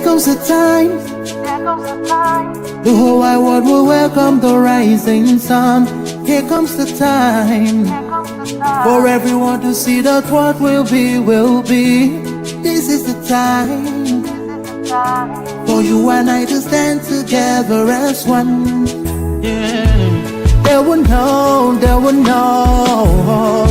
comes the time. The whole wide world will welcome the rising sun. Here comes the time for everyone to see that what will be, will be. This is the time for you and I to stand together as one. Yeah. They will know, they will know.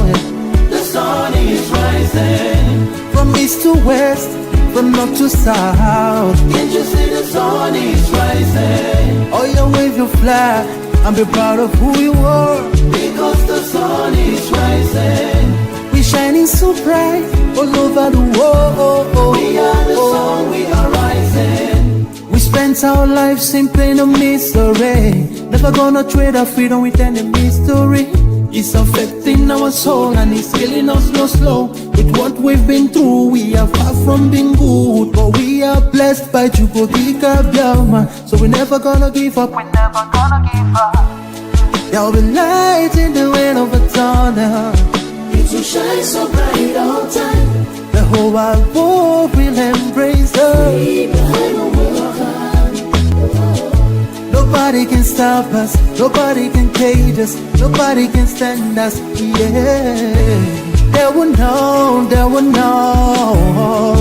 The sun is rising from east to west, from north to south. Can't you see the sun is rising? Oh, you wave your flag and be proud of who you are. Because the sun is rising. We're shining so bright all over the world. We are the sun, we are rising. We spent our lives in pain and misery. Never gonna trade our freedom with any mystery. It's affecting our soul and it's killing us slow. With what we've been through, we are far from being good. But we are blessed by Chukwuka Biafra. So we're never gonna give up. We're never gonna give up. There'll be light in the wind of a tunnel. It will shine so bright all time. The whole wide world will embrace us. Nobody can stop us, nobody can cage us, nobody can stand us, yeah. They will know, they will know.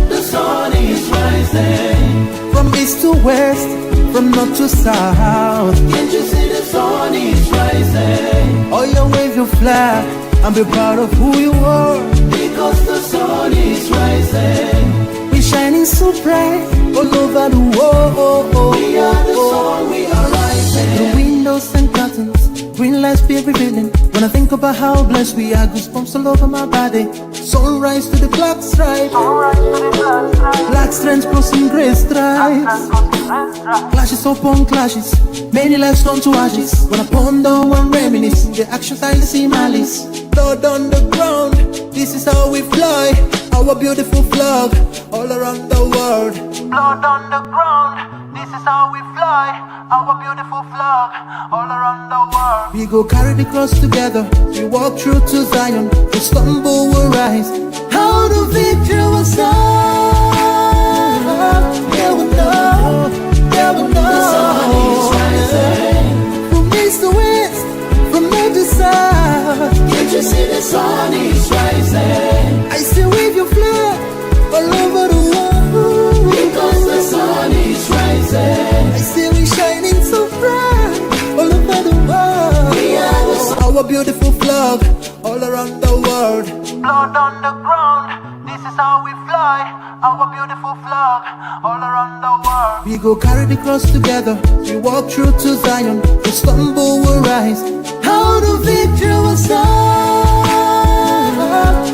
The sun is rising from east to west, from north to south. Can't you see the sun is rising? Oh, you wave your flag and be proud of who you are. Because the sun is rising. We're shining so bright all over the world. We are the sun, we are rising. The windows and curtains, green lights be revealing. When I think about how blessed we are, goosebumps all over my body. Sunrise to the clock strike. Black strands crossing grey stripes. Clashes upon clashes, many lives turn to ashes. When I ponder and reminisce, the actions I see malice. Blood on the ground, this is how we fly. Our beautiful flag, all around the world. Blood on the ground, this is how we fly. Our beautiful flag, all around the world. We go carry the cross together, we walk through to Zion. We stumble, we rise, how the victory was done. They will know, they will know. The sun is rising from east to west, from north to south. Can't you see the sun is rising? I still wave your flag all over the world. Because the sun is rising. I see we shining so bright all over the world. We are the sun. Our beautiful flag all around the world. Blood on the ground, this is how we fly. Our beautiful flag all around the world. We go carry the cross together, we walk through to Zion. We stumble, we rise, how the victory was done.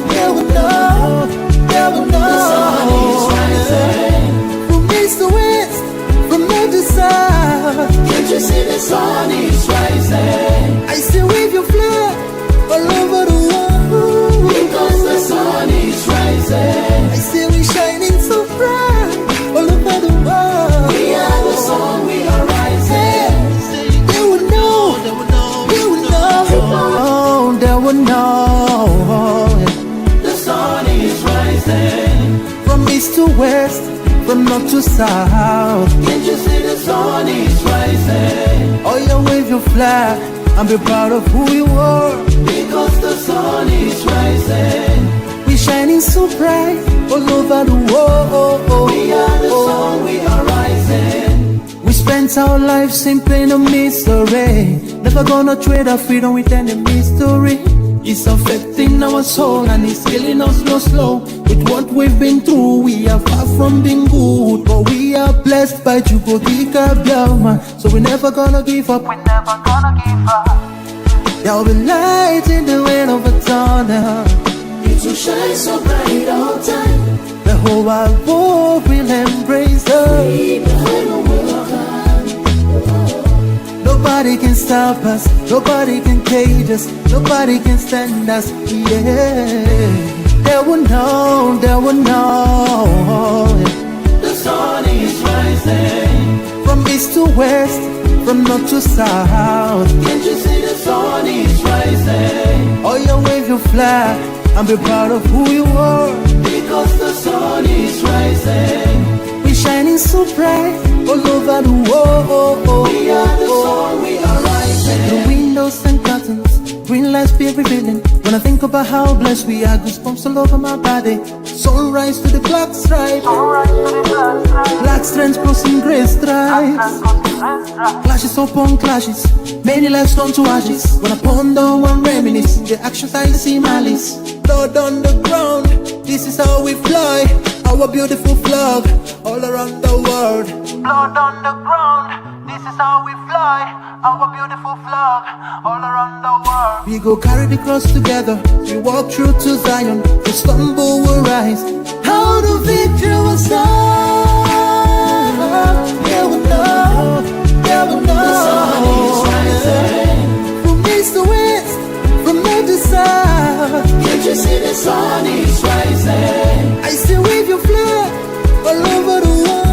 They will know, they will know. The sun is rising from east to west, from north to south. Can't you see the sun is rising? I still wave your flag all over the world. Because the sun is rising. I see we shining so bright all over the world. We are the sun, we are rising. They will know, they will know, they will know. They will know. The sun is rising from east to west, from north to south. Can't you see the sun is rising? Oh, you wave your flag and be proud of who you are. Because the sun is rising. We're shining so bright all over the world. We are the sun, we are rising. We spent our lives in pain and misery. Never gonna trade our freedom with any mystery. It's affecting our soul and it's killing us slow. With what we've been through, we are far from being good. But we are blessed by Chukwuka Biafra. So we're never gonna give up. We're never gonna give up. There'll be light in the wind of a tunnel. It will shine so bright all time. The whole wide world will embrace us. Nobody can stop us, nobody can cage us, nobody can stand us, yeah. They will know, they will know. The sun is rising from east to west, from north to south. Can't you see the sun is rising? Oh, you wave your flag and be proud of who you are. Because the sun is rising. We shine shining so bright all over the world. We are the sun, we are rising. The windows and curtains, green lights be revealing. When I think about how blessed we are, goosebumps all over my body. Sunrise to the black stripe, black strands crossing grey stripes. Clashes upon clashes, many lives turn to ashes. When I ponder and reminisce, the actions I see malice. Blood on the ground, this is how we fly. Our beautiful flag, all around the world. Blood on the ground, this is how we fly. Our beautiful flag, all around the world. We go carry the cross together. We walk through to Zion. We stumble, we rise. How the victory was done. Yeah, we know. Yeah, we know. The sun is rising. From east to west, from north to south. Can't you see the sun is rising? I still wave your flag all over the world.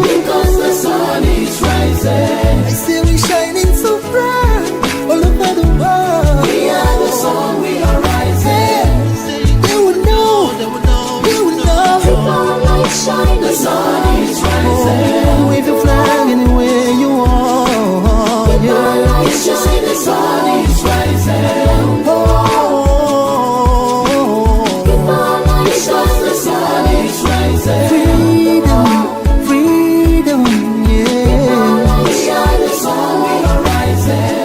Because the sun is rising. I say we shining so bright all over the world. We are the sun, we are rising. They would know, they would know, they would know. Keep our light shining. The sun is rising. Wave your flag anywhere you want. Keep our light shining. The sun is rising. Keep our light shining. The sun is rising. Freedom, freedom, yeah. We are the sun, we are rising.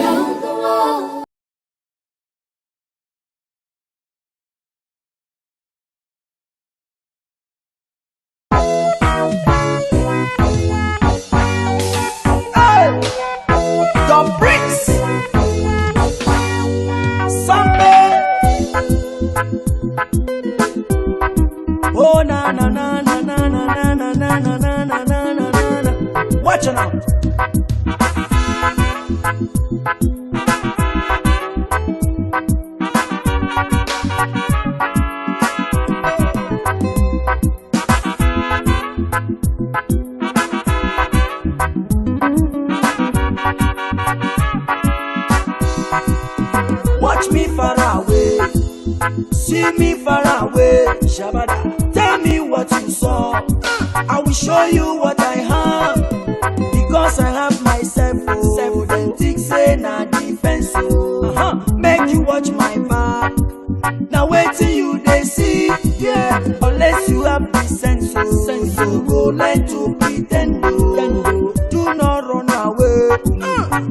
The bricks, Sunday. Oh na na na na na na na na na na na na na na na. Watch it out. Watch me far away, see me far away. Shabada, tell me what you saw. I will show you what I have, because I have myself. Oh, them think say na defense. Oh, make you watch my back. Now wait till you they see, yeah. Unless you have the sense, so go learn to pretend. Oh, do not run away.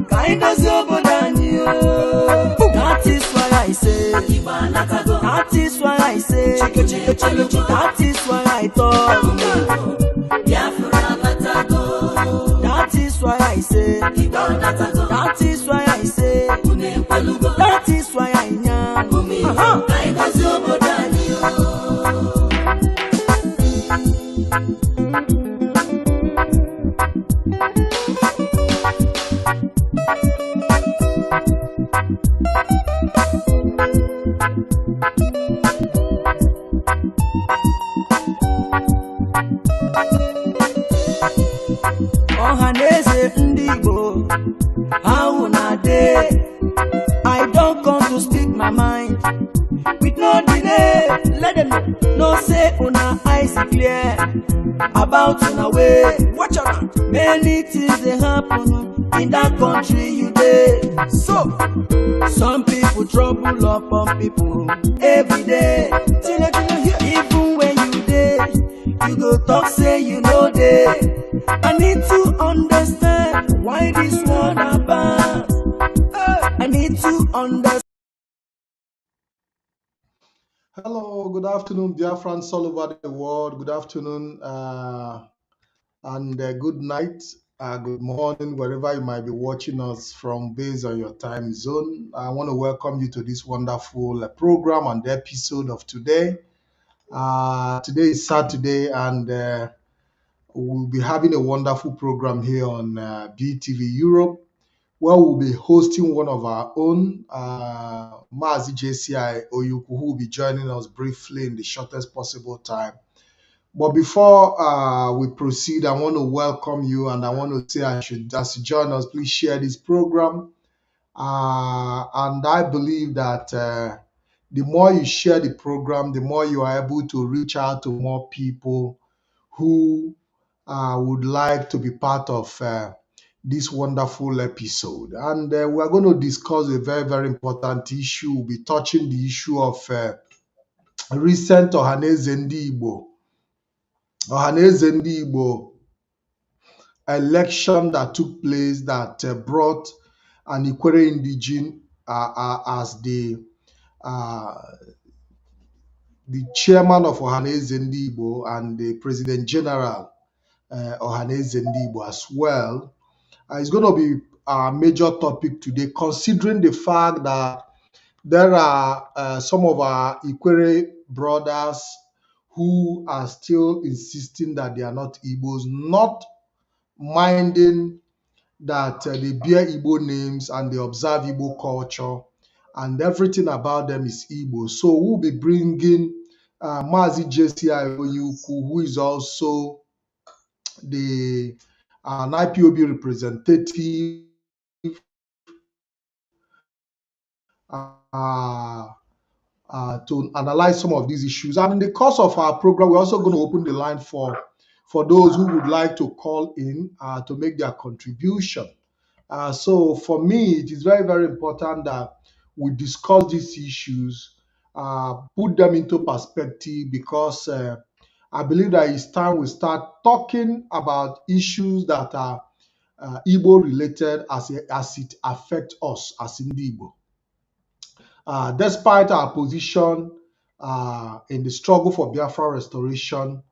Kind of sober than you. That is why I say. That is why I say. That is why I talk. That is why I say. That is why I say. That is why I am. Ohaneze Ndigo, how na day? I don't come to speak my mind with no delay. Let them know say una eyes clear about una way. Watch out, many things they happen in that country you dey. So some people trouble upon people every day. Even when you dey, you go talk say you know dey. I need to understand why this one bad. I need to understand. Hello, good afternoon, Biafrans all over the world. Good afternoon and good night, good morning, wherever you might be watching us from based on your time zone. I want to welcome you to this wonderful program and episode of today. Today is Saturday, and we'll be having a wonderful program here on BTV Europe, where we'll be hosting one of our own, Mazi JCI Oyuku, who will be joining us briefly in the shortest possible time. But before we proceed, I want to welcome you, and I want to say as you join us, please share this program. And I believe that the more you share the program, the more you are able to reach out to more people who would like to be part of this wonderful episode. And we're going to discuss a very, very important issue. We'll be touching the issue of recent Ohaneze Ndị Igbo election that took place that brought an Ikwere indigene as the chairman of Ohaneze Ndị Igbo and the President General Ohaneze Ndị Igbo as well. It's going to be a major topic today, considering the fact that there are some of our Ikwere brothers who are still insisting that they are not Igbos, not minding that they bear Igbo names and they observe Igbo culture and everything about them is Igbo. So we'll be bringing Mazi JCI, who is also an IPOB representative, to analyze some of these issues. And in the course of our program, we're also going to open the line for those who would like to call in to make their contribution. So for me, it is very, very important that we discuss these issues, put them into perspective, because I believe that it's time we start talking about issues that are Igbo related as it affects us as Ndi Igbo. Despite our position in the struggle for Biafra restoration,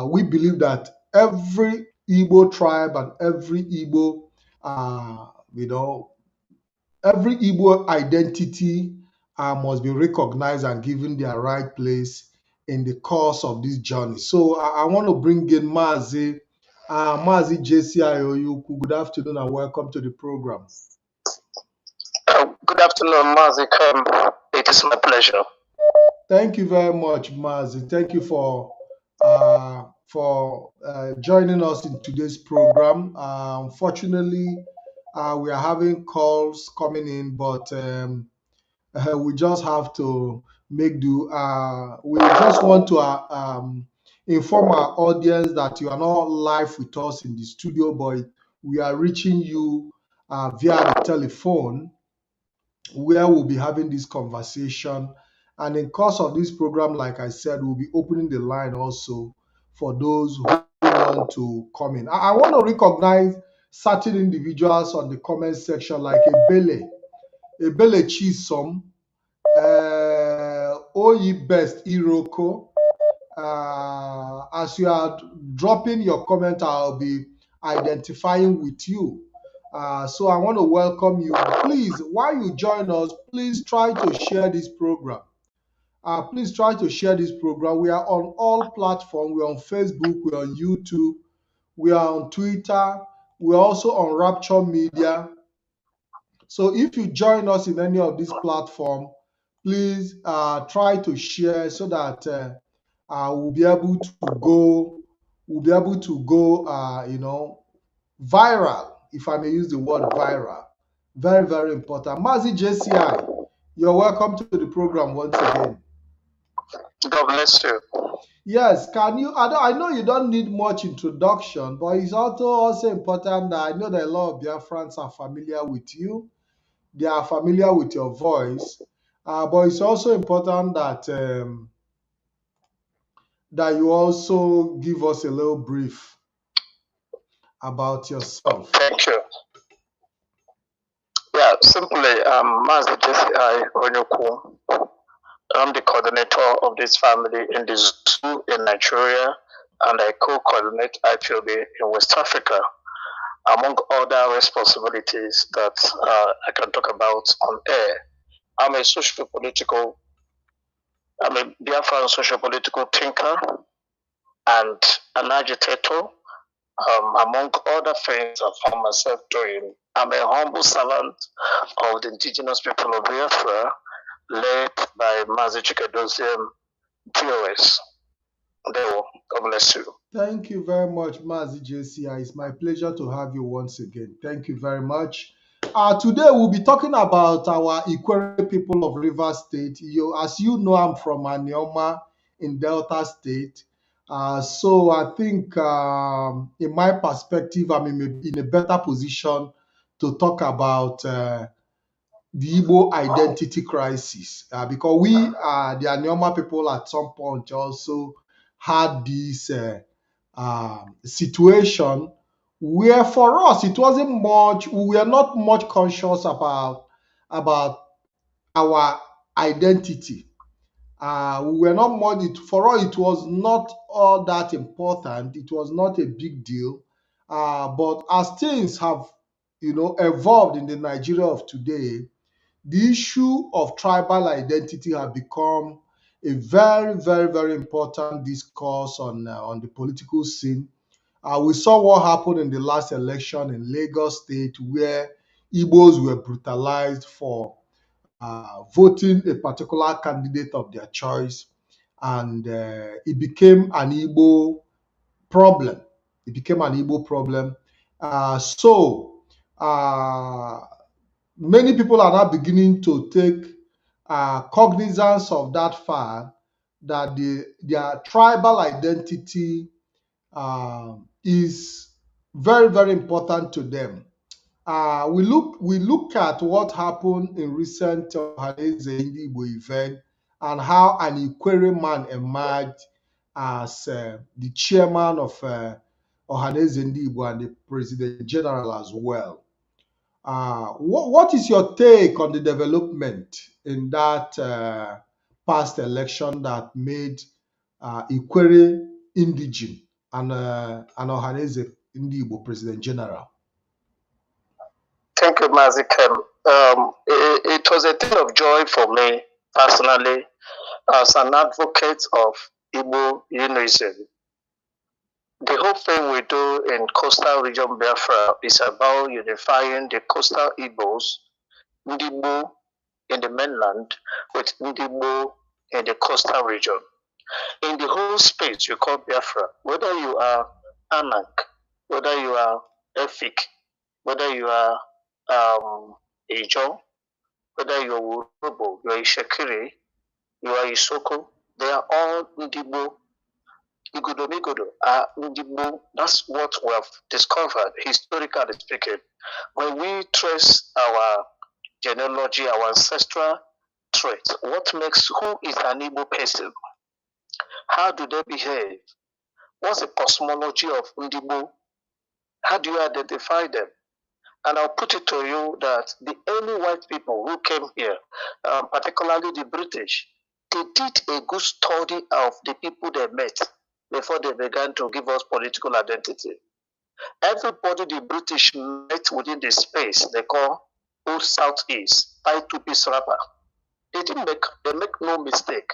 we believe that every Igbo tribe and every Igbo, every Igbo identity must be recognized and given their right place in the course of this journey. So I want to bring in Mazi JCI Oyuku. Good afternoon and welcome to the program. Good afternoon, Mazi Ikem. It is my pleasure. Thank you very much, Mazi. Thank you for joining us in today's program. Unfortunately, we are having calls coming in, but we just have to make do. We just want to inform our audience that you are not live with us in the studio, but we are reaching you via the telephone, where we'll be having this conversation. And in course of this program, like I said, we'll be opening the line also for those who want to come in. I want to recognize certain individuals on the comment section, like Ebele Chisom, Oyi Best Iroko. As you are dropping your comment, I'll be identifying with you. So I want to welcome you. Please, while you join us, please try to share this program. Please try to share this program. We are on all platforms. We're on Facebook, we're on YouTube, we are on Twitter, we're also on Rapture Media. So if you join us in any of these platforms, please try to share so that we'll be able to go, viral, if I may use the word viral. Very, very important. Mazi JCI, you're welcome to the program once again. God bless you. Yes, can you? I know you don't need much introduction, but it's also important that I know that a lot of Biafrans are familiar with you. They are familiar with your voice, but it's also important that that you also give us a little brief about yourself. Thank you. Yeah, simply, Mazi JCI Onyoku. I'm the coordinator of this family in the zoo in Nigeria, and I co-coordinate IPOB in West Africa, among other responsibilities that I can talk about on air. I'm a Biafran sociopolitical thinker and an agitator, among other things I found myself doing. I'm a humble servant of the indigenous people of Biafra, led by Mazi Ikem, POS. God bless you. Thank you very much, Mazi JCI. It's my pleasure to have you once again. Thank you very much. Today we'll be talking about our Ikwere people of Rivers State. As you know, I'm from Anioma in Delta State. So I think, in my perspective, I'm in a better position to talk about the Igbo identity crisis, because we, the Anioma people, at some point also had this situation where, for us, it wasn't much. We were not much conscious about our identity. We were not more. For us, it was not all that important. It was not a big deal. But as things have, evolved in the Nigeria of today, the issue of tribal identity has become a very, very, very important discourse on the political scene. We saw what happened in the last election in Lagos State, where Igbos were brutalized for voting a particular candidate of their choice, and it became an Igbo problem. It became an Igbo problem. So uh, many people are now beginning to take cognizance of that fact that their tribal identity is very, very important to them. We look at what happened in recent Ohanaeze Ndigbo event, and how an Ikwere man emerged as the chairman of Ohanaeze Ndigbo and the president general as well. What is your take on the development in that past election that made Ikwere indigene and Ohanaeze Ndigbo president general? Thank you, Mazi Ikem. It was a thing of joy for me personally as an advocate of Igbo unionism. The whole thing we do in coastal region Biafra is about unifying the coastal Igbos, Ndigbo in the mainland, with Ndigbo in the coastal region. In the whole space you call Biafra, whether you are Anak, whether you are Efik, whether you are Ijo, whether you're Urobo, you're Ishekiri, you are Isoko, they are all Ndigbo. Igodomigodo are Ndigbo. That's what we have discovered, historically speaking. When we trace our genealogy, our ancestral traits, what makes who is an Igbo person? How do they behave? What's the cosmology of Ndigbo? How do you identify them? And I'll put it to you that the early white people who came here, particularly the British, they did a good study of the people they met before they began to give us political identity. Everybody the British met within the space they call Old Southeast, by two-piece wrapper. They make no mistake.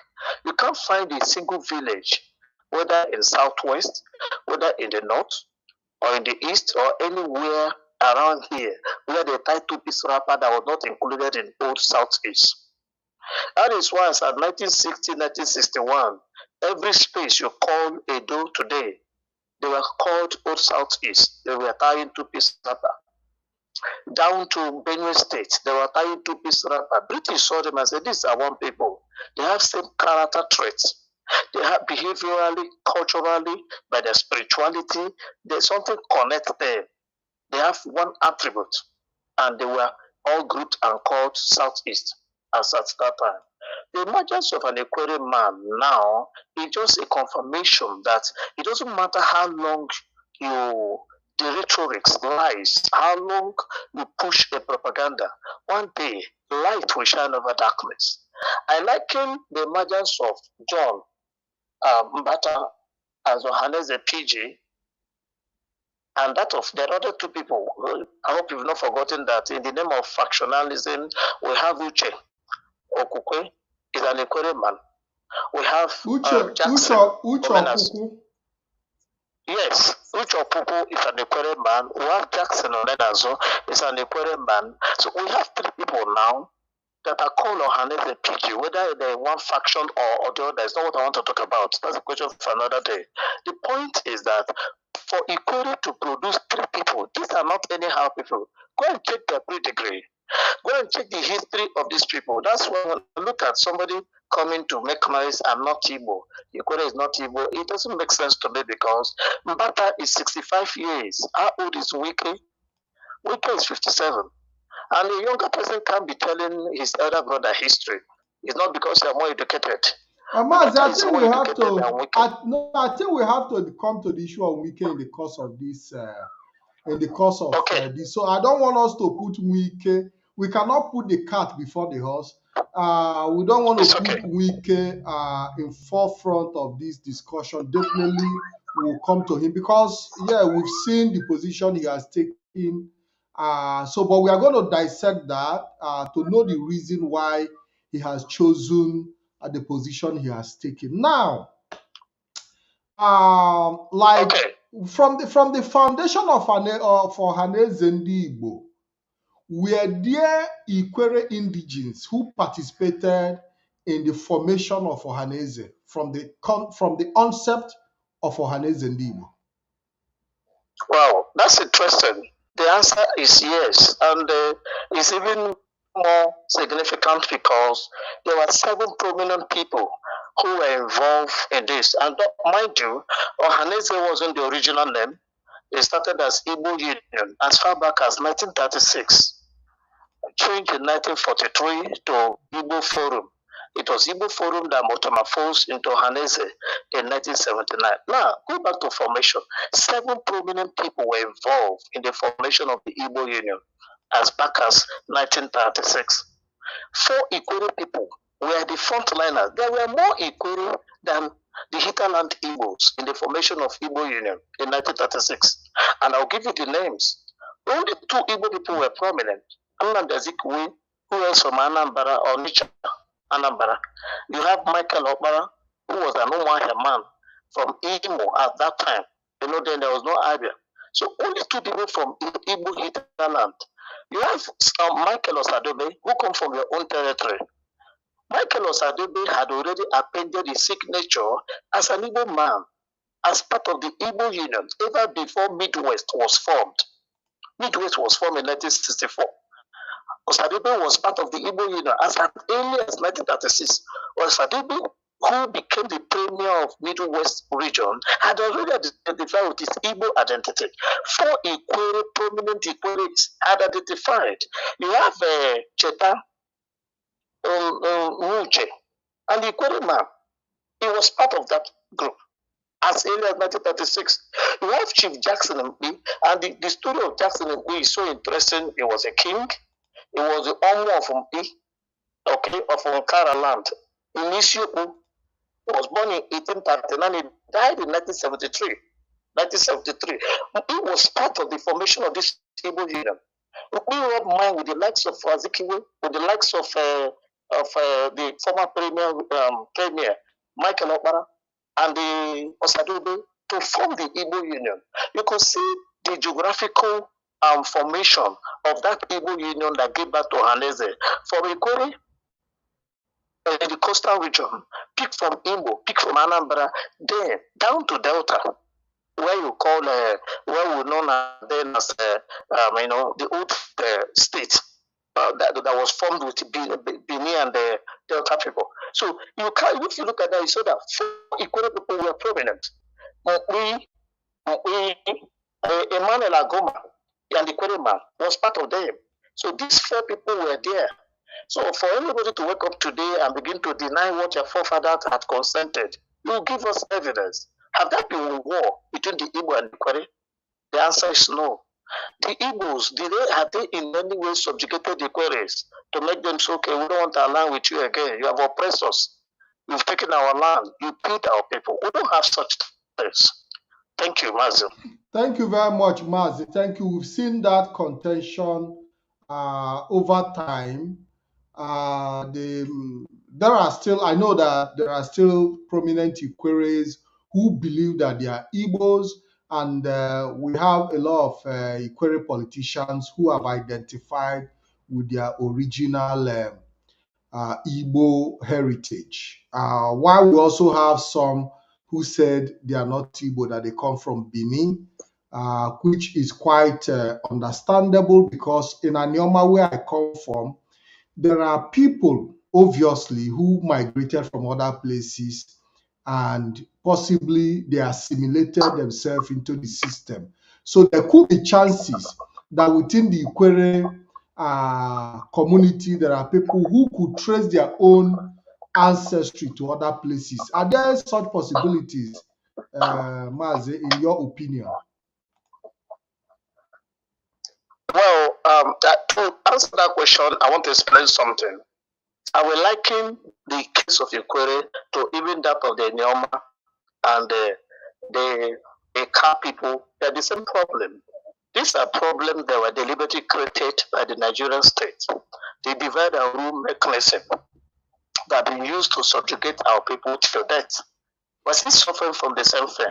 You can't find a single village, whether in Southwest, whether in the North, or in the East, or anywhere around here, where they tie two-piece wrapper that was not included in Old Southeast. That is why as at 1960, 1961, every space you call Edo today, they were called Old Southeast. They were tying two-piece wrapper. Down to Benue State, they were tying two-piece wrapper. British saw them and said, these are one people. They have same character traits. They have behaviorally, culturally, by their spirituality, there's something connects them. They have one attribute, and they were all grouped and called Southeast as at that time. The emergence of an Ikwere man now is just a confirmation that it doesn't matter how long the rhetoric lies, how long you push a propaganda, one day light will shine over darkness. I liken the emergence of John Mbata as Ohanaeze PG, and that of the other two people. I hope you've not forgotten that in the name of factionalism, we have Uche Okukwe, is an Ikwere man. We have Jackson. Uche Yes, Uche Okuku is an Ikwere man. We have Jackson Omenazo, is an Ikwere man. So we have three people now that are called Ohanaeze PG, whether they're one faction or the other. It's not what I want to talk about. That's a question for another day. The point is that for Ikwere to produce three people, these are not anyhow people. Go and check their pedigree. Go and check the history of these people. That's why when I look at somebody coming to make noise, I'm not Igbo, Ikwere is not Igbo, it doesn't make sense to me because Mbata is 65 years. How old is Wike? Wike is 57. And a younger person can't be telling his elder brother history. It's not because you're more educated. Mazi, I Mbata is think more we have educated than to. Wike. I think we have to come to the issue of Wike in the course of this. In the course of Okay. this, so I don't want us to put Wike. We cannot put the cart before the horse. We don't want to It's put okay. Wike in forefront of this discussion. Definitely, we'll come to him because yeah, we've seen the position he has taken. But we are going to dissect that to know the reason why he has chosen the position he has taken. Now, like Okay. from the foundation of Ohaneze Ndị Igbo, were there Ikwere indigenes who participated in the formation of Ohaneze from the onset of Ohaneze Ndị Igbo? Wow, that's interesting. The answer is yes, and it's even more significant because there were 7 prominent people who were involved in this. And mind you, Ohaneze wasn't the original name. It started as Igbo Union as far back as 1936. Changed in 1943 to Igbo Forum. It was Igbo Forum that metamorphosed into Ohaneze in 1979. Now, go back to formation. 7 prominent people were involved in the formation of the Igbo Union as back as 1936. 4 Ikwere people were the frontliners. There were more Ikwere than the hinterland Igbos in the formation of Igbo Union in 1936. And I'll give you the names. Only 2 Igbo people were prominent. Nnamdi, who else from Anambra or Nicha, Anambra. You have Michael Okpara, who was an Umuahia man from Imo at that time. You know, then there was no Abia. So only 2 people from Igbo hinterland. You have Michael Osadobe, who come from your own territory. Michael Osadobe had already appended his signature as an Igbo man, as part of the Igbo Union, even before Midwest was formed. Midwest was formed in 1964. Osadobe was part of the Igbo Union as early as 1936. Osadobe, who became the premier of Midwest region, had already identified with his Igbo identity. 4 Ikwere, prominent Ikweres had identified. You have Cheta Nuche, and the Ikwere man. He was part of that group as early as 1936. You have Chief Jackson Mpi, and the story of Jackson Mpi is so interesting. He was a king. He was the owner of Mpi, okay, of Nkara land. In Isiokwu, he was born in 1839. He died in 1973. 1973. He was part of the formation of this Igbo Union. We rub mind with the likes of Azikiwe, with the likes of the former premier Michael Okpara, and the Osadobe to form the Igbo Union. You could see the geographical formation of that Igbo Union that gave birth to Ohaneze. From Ikwere, in the coastal region, pick from Imo, pick from Anambra, then down to Delta, where you call, where we know then as, the old state that was formed with Bini and the Delta people. So you can, if you look at that, you saw that 4 Ikwere people were prominent. Emmanuel Agoma and the Ikwere man was part of them. So these 4 people were there. So for anybody to wake up today and begin to deny what your forefathers had consented, you give us evidence. Have there been war between the Igbo and the Ikwere? The answer is no. The Igbos, have they in any way subjugated the Ikweres to make them say, okay, we don't want to align with you again. You have oppressed us. You've taken our land. You beat our people. We don't have such things. Thank you, Mazi. Thank you very much, Mazi. Thank you. We've seen that contention over time. There are still, I know that there are still prominent Ikweres who believe that they are Igbos, and we have a lot of Ikwere politicians who have identified with their original Igbo heritage. While we also have some who said they are not Igbo, that they come from Benin, which is quite understandable because in Anioma, where I come from, there are people, obviously, who migrated from other places and possibly they assimilated themselves into the system. So there could be chances that within the Ikwere community, there are people who could trace their own ancestry to other places. Are there such possibilities, Mazi, in your opinion? Well, to answer that question, I want to explain something. I will liken the case of Ikwere to even that of the Neoma and the Eka people. They're the same problem. These are problems that were deliberately created by the Nigerian state. The divide and rule mechanism that have been used to subjugate our people to death. We're still suffering from the same thing.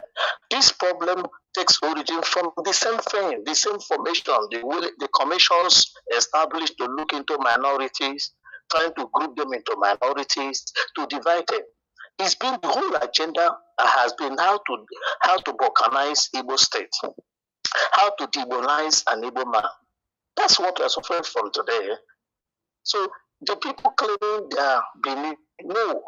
This problem takes origin from the same thing, the same formation, the commissions established to look into minorities, trying to group them into minorities, to divide them. It's been the whole agenda has been how to balkanize Igbo state, how to demonize an Igbo man. That's what we're suffering from today. So the people claiming their belief, no,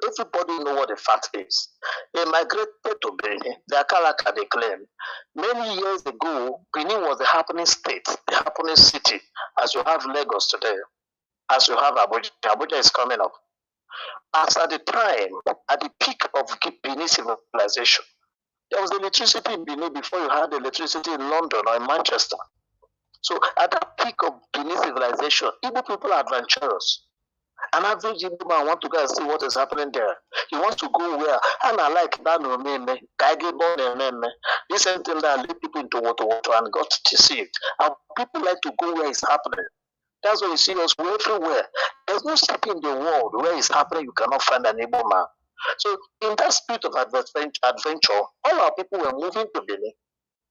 everybody know what the fact is. They migrated to Benin, the Akalaka they claim. Many years ago, Benin was the happening state, the happening city, as you have Lagos today, as you have Abuja. Abuja is coming up. As at the time, at the peak of Benin civilization, there was electricity in Benin before you had electricity in London or in Manchester. So at that peak of Benin civilization, Igbo people are adventurous. An average Igbo man wants to go and see what is happening there. He wants to go where, and I like that this same thing that lead people into water and got deceived. And people like to go where it's happening. That's why you see us everywhere. There's no city in the world where it's happening you cannot find an Igbo man. So in that spirit of adventure, all our people were moving to Benin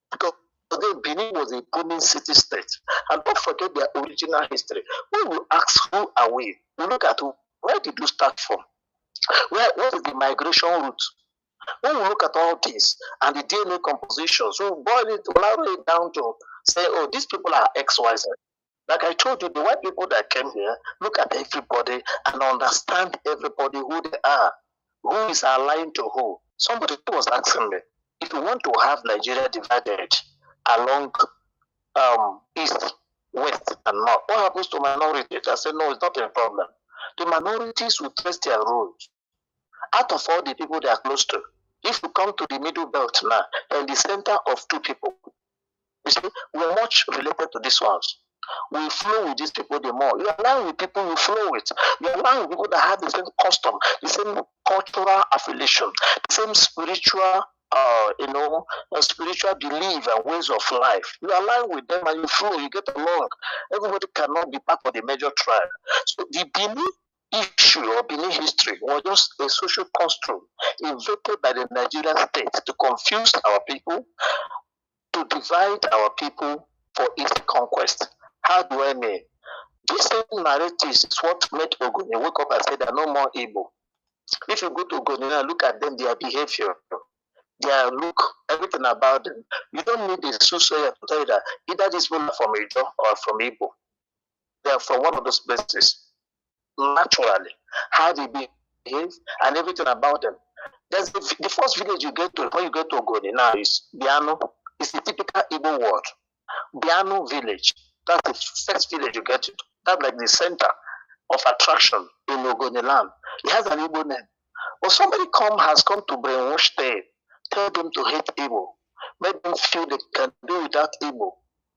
because then Benin was a booming city state. And don't forget their original history. When you ask who are we look at where did you start from? What is the migration route? When we look at all this and the DNA composition, so boil it, narrow it down to say, oh, these people are XYZ. Like I told you, the white people that came here look at everybody and understand everybody who they are, who is aligned to who. Somebody was asking me, if you want to have Nigeria divided along east, west, and north, what happens to minorities? I said, no, it's not a problem. The minorities will trace their roots. Out of all the people they are close to, if you come to the middle belt now, in the center of two people, you see, we're much related to these ones. We flow with these people the more. You align with people you flow with. You align with people that have the same custom, the same cultural affiliation, the same spiritual spiritual belief and ways of life. You align with them and you flow, you get along. Everybody cannot be part of the major tribe. So the Benin issue or Benin history was just a social construct invented by the Nigerian state to confuse our people, to divide our people for its conquest. How do I mean? This same narrative is what made Ogoni wake up and say there are no more Igbo. If you go to Ogoni and look at them, their behavior, their look, everything about them, you don't need a soothsayer to tell you that either these people are from Ijo or from Igbo. They are from one of those places. Naturally, how they behave and everything about them. There's the first village you get to when you get to Ogoni now is Biano. It's a typical Igbo word. Biano village. That's the first village you get to. That's like the center of attraction in Ogoni land. It has an Igbo name. But somebody has come to brainwash them, tell them to hate Igbo, make them feel they can do without Igbo.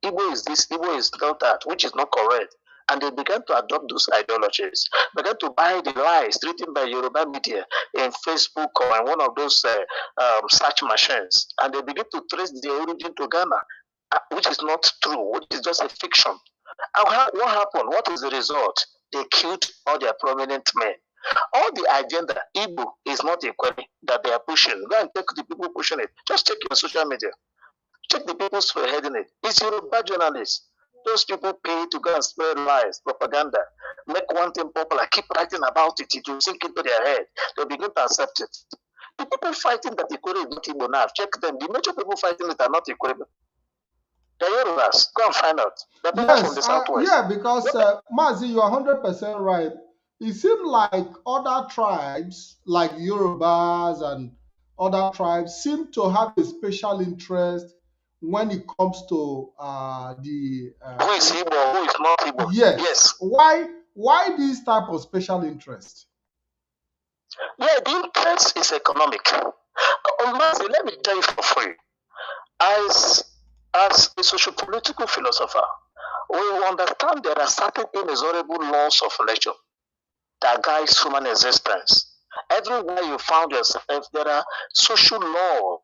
Igbo is this, Igbo is not that, which is not correct. And they began to adopt those ideologies, began to buy the lies written by Yoruba media in Facebook or in one of those search machines. And they begin to trace the origin to Ghana, which is not true, which is just a fiction. And what happened? What is the result? They killed all their prominent men. All the agenda, Igbo is not a query that they are pushing. Go and check the people pushing it. Just check your social media. Check the people spearheading it. It's Yoruba journalists. Those people pay to go and spread lies, propaganda, make one thing popular, keep writing about it, it will sink into their head. They'll begin to accept it. The people fighting that Ikore is not Igbo now, check them. The major people fighting it are not Ikore. They're Yorubas. Go and find out. They're people from Yes, the southwest. yeah, because Mazi, you are 100% right. It seemed like other tribes, like Yorubas and other tribes, seem to have a special interest when it comes to the Who is Igbo? Who is not Igbo? yes. Yes. Why this type of special interest? Yeah, the interest is economic. Mazi, let me tell you for free. As a socio-political philosopher, we understand there are certain inexorable laws of nature that guides human existence. Everywhere you found yourself, there are social laws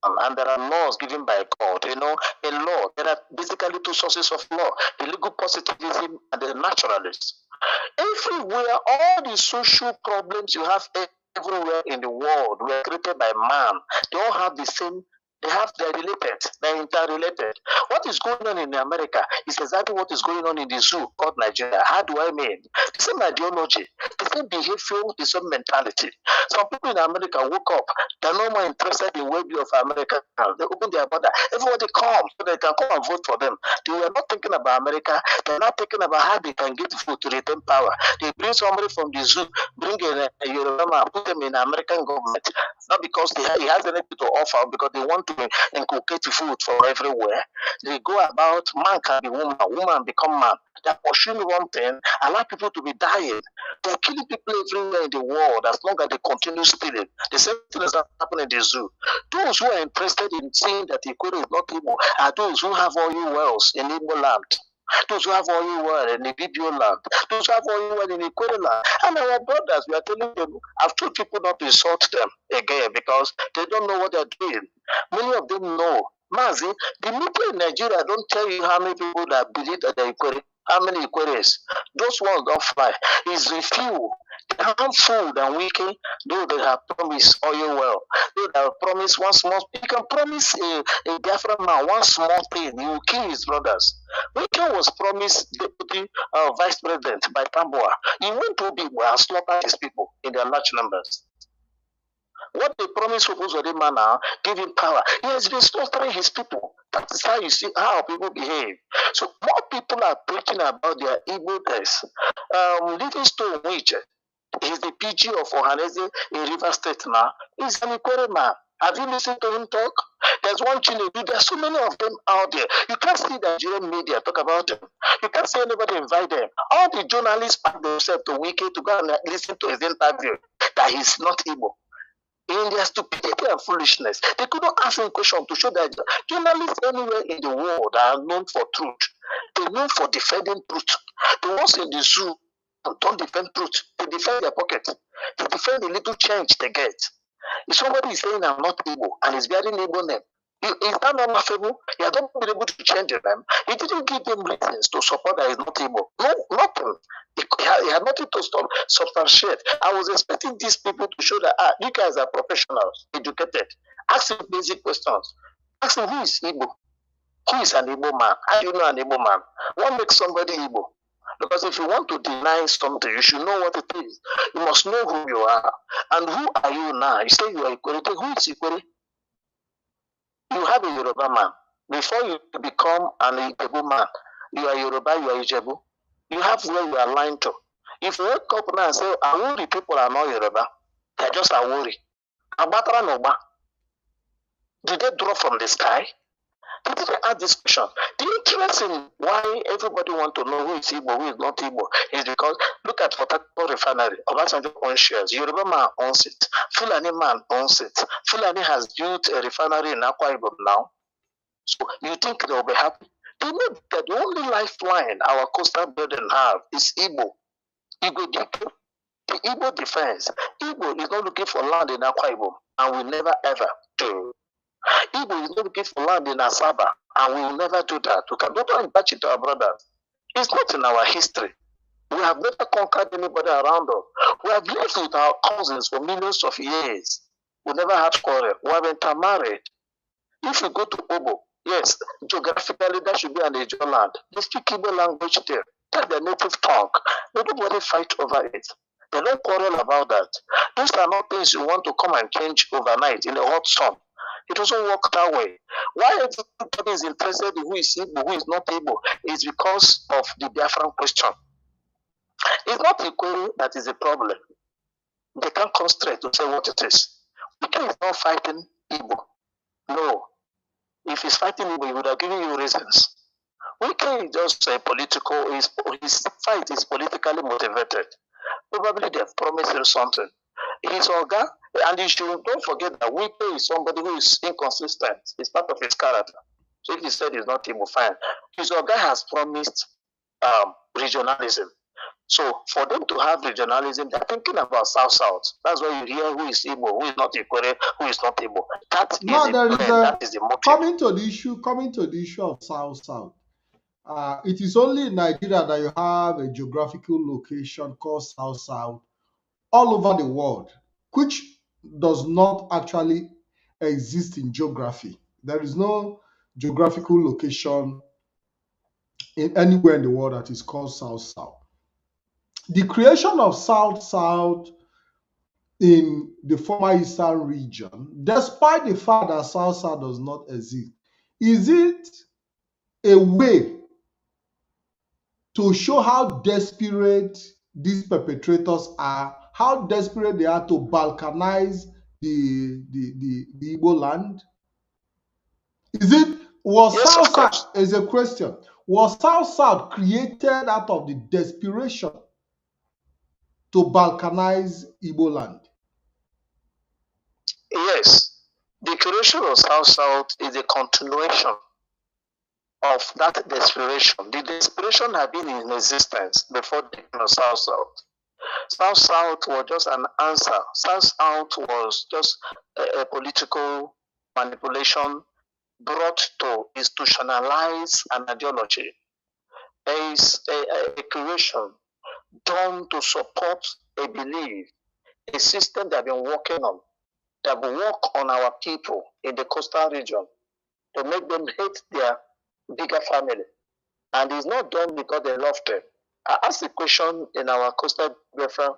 and there are laws given by God. You know, a law, there are basically two sources of law, the legal positivism and the naturalist. Everywhere, all the social problems you have everywhere in the world were created by man. They all have the same, they're related, they're interrelated. What is going on in America is exactly what is going on in the zoo called Nigeria. How do I mean? The same ideology, the same behavior, the same mentality. Some people in America woke up, they're no more interested in well-being of America. They open their border. Everybody comes so they can come and vote for them. They were not thinking about America. They're not thinking about how they can get food to retain power. They bring somebody from the zoo, bring a Yoruba man, put them in American government. Not because he has anything to offer, because they want to inculcate food from everywhere. They go about, man can be woman, woman become man. They're pursuing one thing, allow people to be dying. They're killing people everywhere in the world as long as they continue stealing. The same thing is happening in the zoo. Those who are interested in saying that Equator is not Igbo are those who have oil wells in Igbo land. Those who have oil well in the Ibibio land, those who have oil well in the Equator land. And our brothers, we are telling them, I've told people not to insult them again because they don't know what they're doing. Many of them know. Mazi, the media in Nigeria don't tell you how many people that believe that they're Equator, how many Equators. Those ones don't fly. It's a few. They have food and wicked, those that have promised oil well. Those that have promised one small, you can promise a Biafra man one small thing, he will kill his brothers. Wike was promised deputy vice president by Tamboa. He went to Bigwa and slaughtered his people in their large numbers. What they promised Obuzodema now, give him power. He has been slaughtering his people. That is how you see how people behave. So more people are preaching about their Igbo-ness. Livingstone, which is the PG of Ohanese in River State now, he's an Ikwere man. Have you listened to him talk? There's one Chinedu, there's so many of them out there. You can't see the Nigerian media talk about them. You can't see anybody invite them. All the journalists pack themselves to Wiki to go and listen to his interview that he's not Igbo. In their stupidity and foolishness, they couldn't ask him a question to show that journalists anywhere in the world are known for truth. They're known for defending truth. The ones in the zoo don't defend truth. They defend their pocket. They defend the little change they get. If somebody is saying I'm not Igbo and is bearing Igbo name, is that not laughable? You have not been able to change them. He didn't give them reasons to support that he's not Igbo. No, nothing. He had nothing to substantiate. I was expecting these people to show that you guys are professionals, educated. Ask him basic questions. Ask him who is Igbo? Who is an Igbo man? How do you know an Igbo man? What makes somebody Igbo? Because if you want to deny something, you should know what it is. You must know who you are. And who are you now? You say you are Ikwere. Who is Ikwere? You have a Yoruba man. Before you become an Ijebu man, you are Yoruba, you are Ijebu. You have where you are aligned to. If you wake up now and say, Awuri people are not Yoruba, they are just Awuri. Abatara Noba. Did they drop from the sky? They didn't ask this question. The interest in why everybody wants to know who is Igbo, who is not Igbo, is because look at Port Harcourt refinery. Obasanjo owns shares. Yoruba man owns it. Fulani man owns it. Fulani has built a refinery in Akwa Ibom now. So you think they'll be happy? They know that the only lifeline our coastal brethren have is Igbo. The Igbo defense. Igbo is not looking for land in Akwa Ibom and will never ever do. Igbo is not looking for land in Asaba, and we will never do that. We cannot touch it to our brothers. It's not in our history. We have never conquered anybody around us. We have lived with our cousins for millions of years. We never had quarrel. We have intermarried. If you go to Obo, yes, geographically that should be an Ijo land. They speak Igbo language there. That's their native tongue. Nobody fight over it. They don't quarrel about that. Those are not things you want to come and change overnight in a hot sun. It doesn't work that way. Why everybody is interested in who is able, who is not able, is because of the Biafran question. It's not Ikuru that is a problem. They can't come straight to say what it is. Ike is not fighting Igbo. No. If he's fighting Igbo, he would have given you reasons. Wike is just a political, his fight is politically motivated. Probably they've promised him something. He's Oga, and you should don't forget that Wike is somebody who is inconsistent. It's part of his character. So if he said he's not Igbo, fine. His Oga has promised regionalism. So for them to have regionalism, they're thinking about South-South. That's why you hear who is Igbo, who is not Ikore, who is not Igbo. That is the motive. Coming to the issue of South-South. It is only in Nigeria that you have a geographical location called South-South all over the world, which does not actually exist in geography. There is no geographical location in anywhere in the world that is called South-South. The creation of South-South in the former Eastern region, despite the fact that South-South does not exist, is it a way to show how desperate these perpetrators are, how desperate they are to balkanize the Igbo land? South-South is a question. Was South-South created out of the desperation to balkanize Igbo land? Yes. The creation of South-South is a continuation of that desperation. The desperation had been in existence before the creation of South-South. South-South was just an answer. South-South was just a political manipulation brought to institutionalize an ideology. There is a creation done to support a belief, a system that have been working on, that will work on our people in the coastal region to make them hate their bigger family. And it's not done because they love them. I asked a question in our coastal Biafra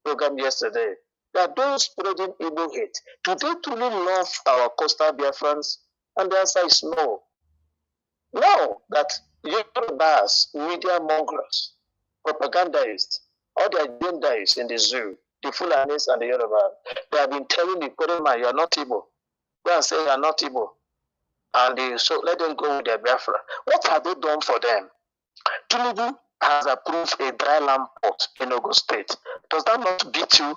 program yesterday, that those spreading Igbo hate, do they truly love our coastal Biafrans? And the answer is no. No, that Yorubas, media mongers, propagandists, all the agenda is in the zoo, the Fulanis and the Yoruba. They have been telling the Korema, you are not Igbo. Go and say you are not Igbo. And so let them go with their Biafra. What have they done for them? Tinubu has approved a dry land port in Ogun State. Does that not beat you?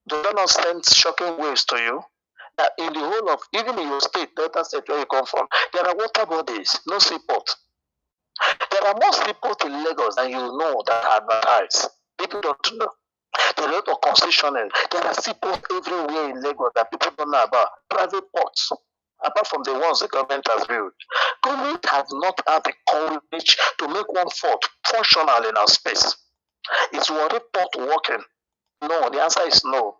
Does that not send shocking waves to you? That in the whole of, even in your state, Delta State where you come from, there are water bodies, no seaport. There are more seaports in Lagos than you know that are advertised. People don't know. There are a lot of concessionaires. There are seaports everywhere in Lagos that people don't know about. Private ports, apart from the ones the government has built. Government has not had the courage to make one port functional in our space. Is Warri port working? No, the answer is no.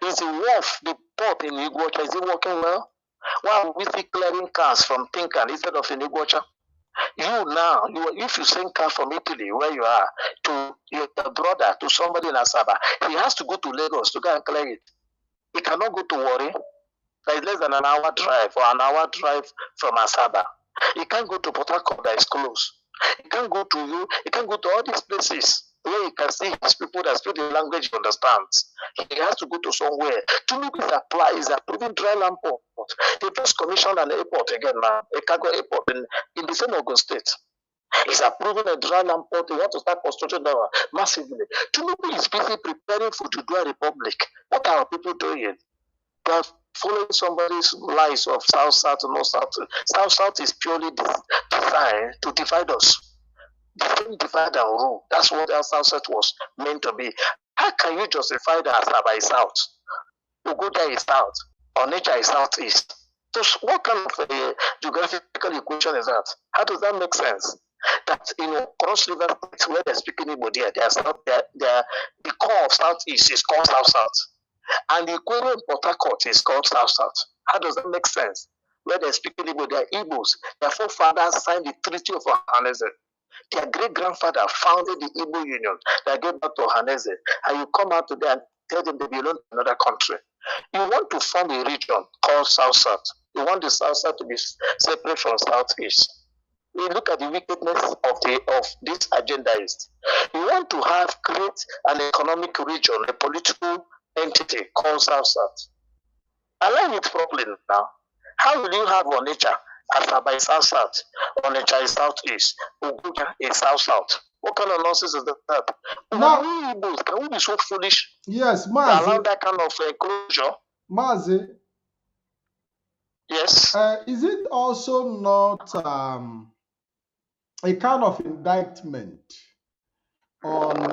Is the wharf, the port in Iguacha, is it working well? Why are we still clearing cars from Tinkan instead of in Iguacha? If you send car from Italy, where you are, to your brother, to somebody in Asaba, he has to go to Lagos to go and clear it. He cannot go to Warri. That is less than an hour drive or an hour drive from Asaba. He can't go to Port Harcourt that is close. He can't go to he can't go to all these places where he can see his people that speak the language he understands. He has to go to somewhere. Tinubu is approving dry land port. They just commissioned an airport again now, a cargo airport in the same Ogun State. He's approving a dry land port. They want to start construction now massively. Tinubu is busy preparing for the Dua Republic. What are our people doing? They are following somebody's lies of South-South to North-South. South-South is purely designed to divide us. Different divide and rule. That's what South-South was meant to be. How can you justify that Asaba is South? Ugoda is South. Onitsha is Southeast. So what kind of a geographical equation is that? How does that make sense? That Cross River State, where they're speaking Igbo there, the core of Southeast is called South-South. And the equator in Port Harcourt is called South-South. How does that make sense? Where they're speaking Igbo, they're Igbos. Their forefathers signed the Treaty of Ohanese. Their great-grandfather founded the Igbo Union that gave back to Ohanese. And you come out today and tell them they belong to another country. You want to form a region called South-South. You want the South to be separate from Southeast. You look at the wickedness of this agenda is you want to have create an economic region, a political entity called South. Align it properly now. How will you have Onitsha as by South, Onitsha is Southeast, Uguja is South? What kind of nonsense is that? Now, can we be so foolish? Yes, To allow Mazi. that kind of closure? Mazi. Yes. Is it also not a kind of indictment on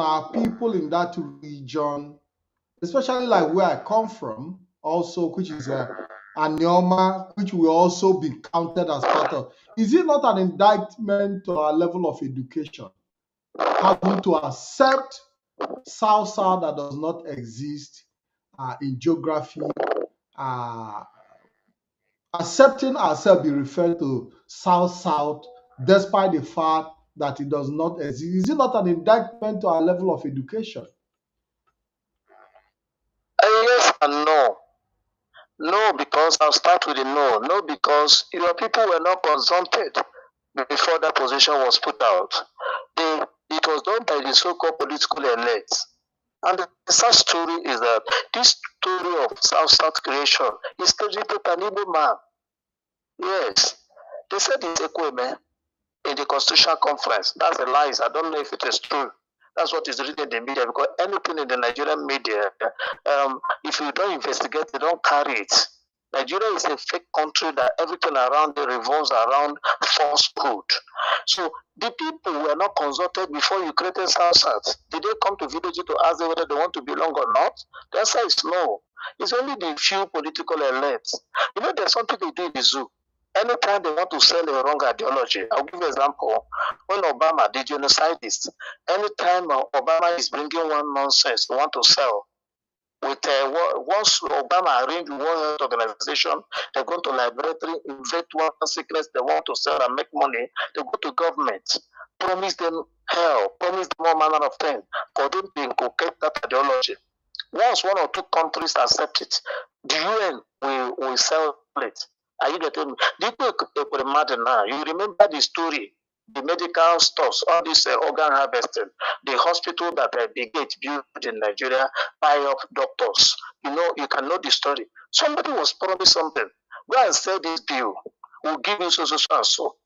our people in that region, especially like where I come from, also, which is Anioma, which will also be counted as part of? Is it not an indictment to our level of education, having to accept South that does not exist in geography, accepting ourselves be referred to South, despite the fact that it does not exist? Is it not an indictment to our level of education? Yes and no. No, because I'll start with the no. No, because your people were not consulted before that position was put out. It was done by the so-called political elites. And the sad story is that this story of South creation is credited to an Igbo man. Yes. They said it's Ekweme in the Constitutional Conference. That's a lie. I don't know if it is true. That's what is written in the media, because anything in the Nigerian media, if you don't investigate, they don't carry it. Nigeria is a fake country that everything around it revolves around falsehood. So the people were not consulted before you created South. Did they come to villages to ask them whether they want to belong or not? The answer is no. It's only the few political elites. You know, there's something they do in the zoo. Anytime they want to sell a wrong ideology, I'll give you an example. When Obama, the genocidist, anytime Obama is bringing one nonsense they want to sell, with once Obama arranged World Health Organization, they go to laboratory, invent one sickness they want to sell and make money. They go to government, promise them hell, promise them all manner of things for them to inculcate that ideology. Once one or two countries accept it, the UN will sell it. Are you getting me? Now, you remember the story, the medical stores, all this organ harvesting, the hospital that the Gates built in Nigeria, buy up doctors. You know, you can know the story. Somebody was promised something. Go and sell this bill. We'll give you so and so.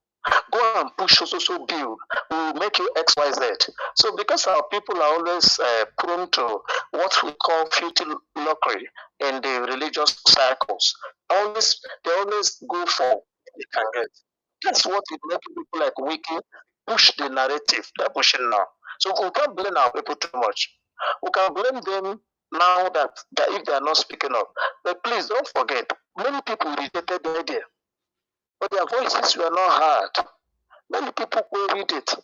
Go and push so bill. We'll make you XYZ. So because our people are always prone to what we call futility in the religious cycles, they always go for what they can get. That's what is making people like Wiki push the narrative they're pushing now. So we can't blame our people too much. We can blame them now that if they are not speaking up. But please don't forget, many people rejected the idea, but their voices were not heard. Many people will read it,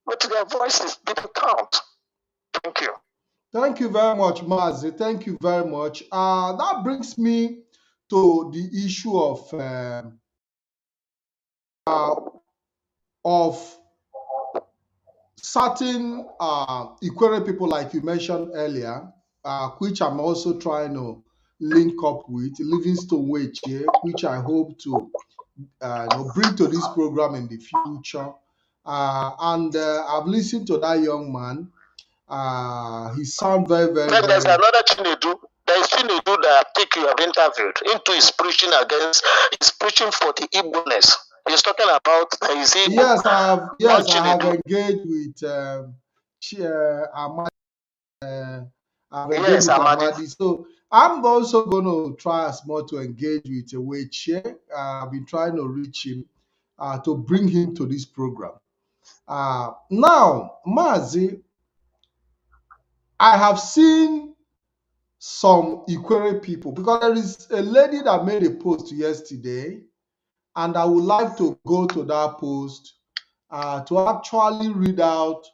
but their voices didn't count. Thank you. Thank you very much, Mazi. Thank you very much. That brings me to the issue of certain Ikwere people, like you mentioned earlier, which I'm also trying to link up with Livingstone Weche, which I hope to bring to this program in the future. And I've listened to that young man. He sounds very, very, Then there's very. another thing they do. There's thing they do that I think you have interviewed into his preaching for the Igbo-ness. He's talking about his Igbo. Yes, I have. Yes, I have Chinedu. engaged with Amadi. I've engaged Yes, with Amadi. Amadi. So I'm also going to try as much to engage with Weche. I've been trying to reach him to bring him to this program. Now, Mazi, I have seen some Ikwere people, because there is a lady that made a post yesterday, and I would like to go to that post to actually read out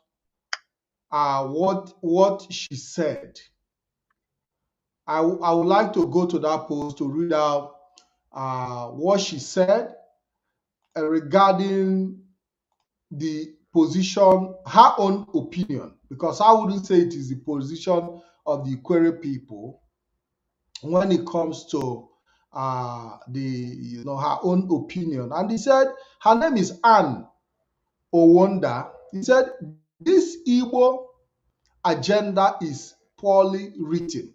what she said. I would like to go to that post to read out what she said regarding the position, her own opinion, because I wouldn't say it is the position of the Ikwere people when it comes to her own opinion. And he said her name is Anne Owonda. He said this Igbo agenda is poorly written.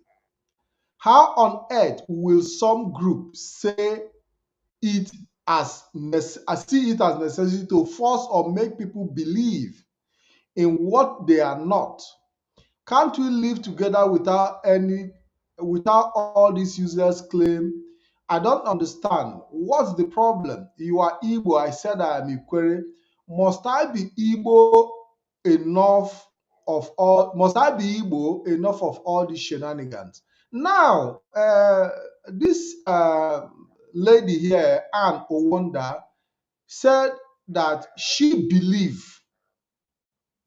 How on earth will some group it see it as necessary to force or make people believe in what they are not? Can't we live together without all these useless claim? I don't understand. What's the problem? You are Igbo. I said I am Ikwere. Must I be Igbo enough must I be Igbo enough of all these shenanigans? Now, this lady here, Anne Owonda, said that she believes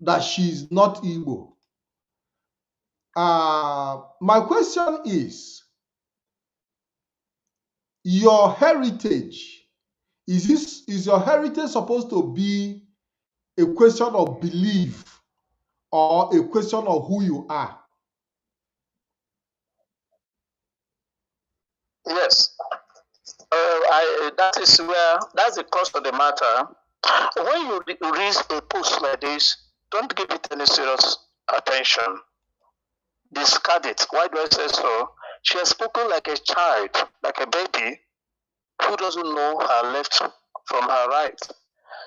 that she's not Igbo. My question is, your heritage, is your heritage supposed to be a question of belief or a question of who you are? Yes. That's the crux of the matter. When you read a post like this, don't give it any serious attention. Discard it. Why do I say so? She has spoken like a child, like a baby who doesn't know her left from her right.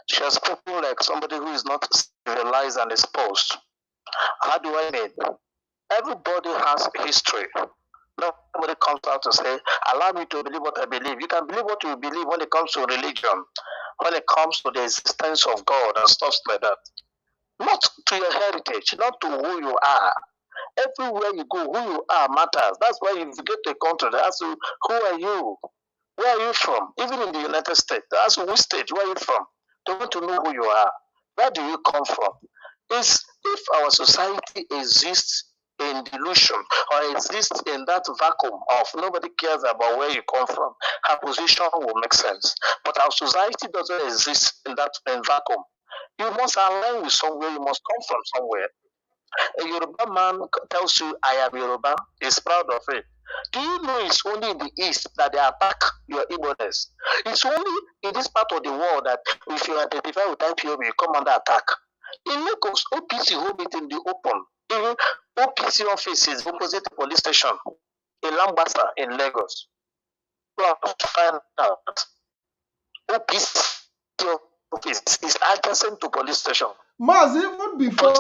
She has spoken like somebody who is not civilized and exposed. How do I mean? Everybody has history. Nobody comes out to say, allow me to believe what I believe. You can believe what you believe when it comes to religion, when it comes to the existence of God and stuff like that. Not to your heritage, not to who you are. Everywhere you go, who you are matters. That's why if you get to a country, they ask you, who are you? Where are you from? Even in the United States, they ask you, which state, where are you from? They want to know who you are. Where do you come from? If our society exists in delusion or exists in that vacuum of nobody cares about where you come from, her position will make sense. But our society doesn't exist in that vacuum. You must align with somewhere, you must come from somewhere. A Yoruba man tells you, I am Yoruba, he's proud of it. Do you know it's only in the East that they attack your Igbo-ness? It's only in this part of the world that if you identify with IPOB, you come under attack. In Lagos, OPC hold it in the open. Even OPC office is opposite the police station in Lambasa in Lagos. Well, find out. OPC office is adjacent to police station. Maz, even before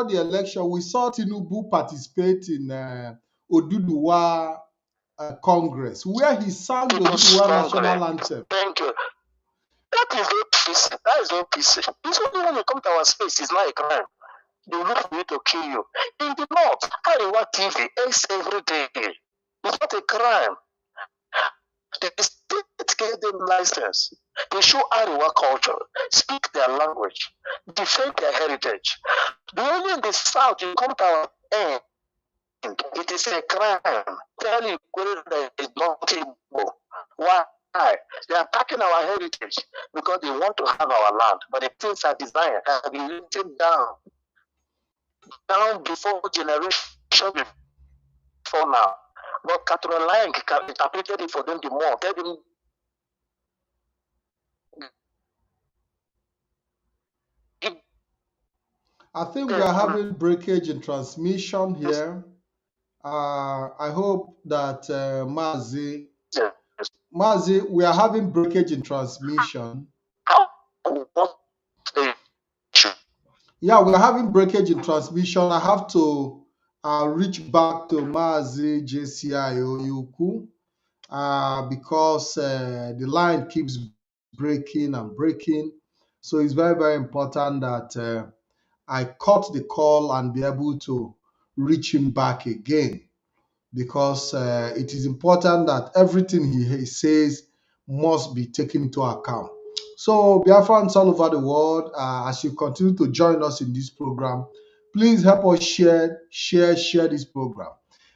the election, we saw Tinubu participate in Oduduwa Congress, where he sang the Oduduwa national anthem. Thank you. That is OPC. That is OPC. It's only when you come to our space, it's not a crime. They look for you to kill you. In the north, Ariwa TV airs every day. It's not a crime. The state gave them license. They show Ariwa culture, speak their language, defend their heritage. The only in the south you come to our end, it is a crime. Tell you that it's not able. Why? They are attacking our heritage because they want to have our land, but the things are designed and be written down before generation before now. But Catherine Lang interpreted it for them the more. Tell them I think we are having breakage in transmission here. I hope that Mazi, we are having breakage in transmission. Yeah, we are having breakage in transmission. I have to reach back to Mazi JCI Oyuku because the line keeps breaking and breaking. So it's very, very important that I cut the call and be able to reach him back again, because it is important that everything he says must be taken into account. So, Biafrans all over the world, as you continue to join us in this program, please help us share this program.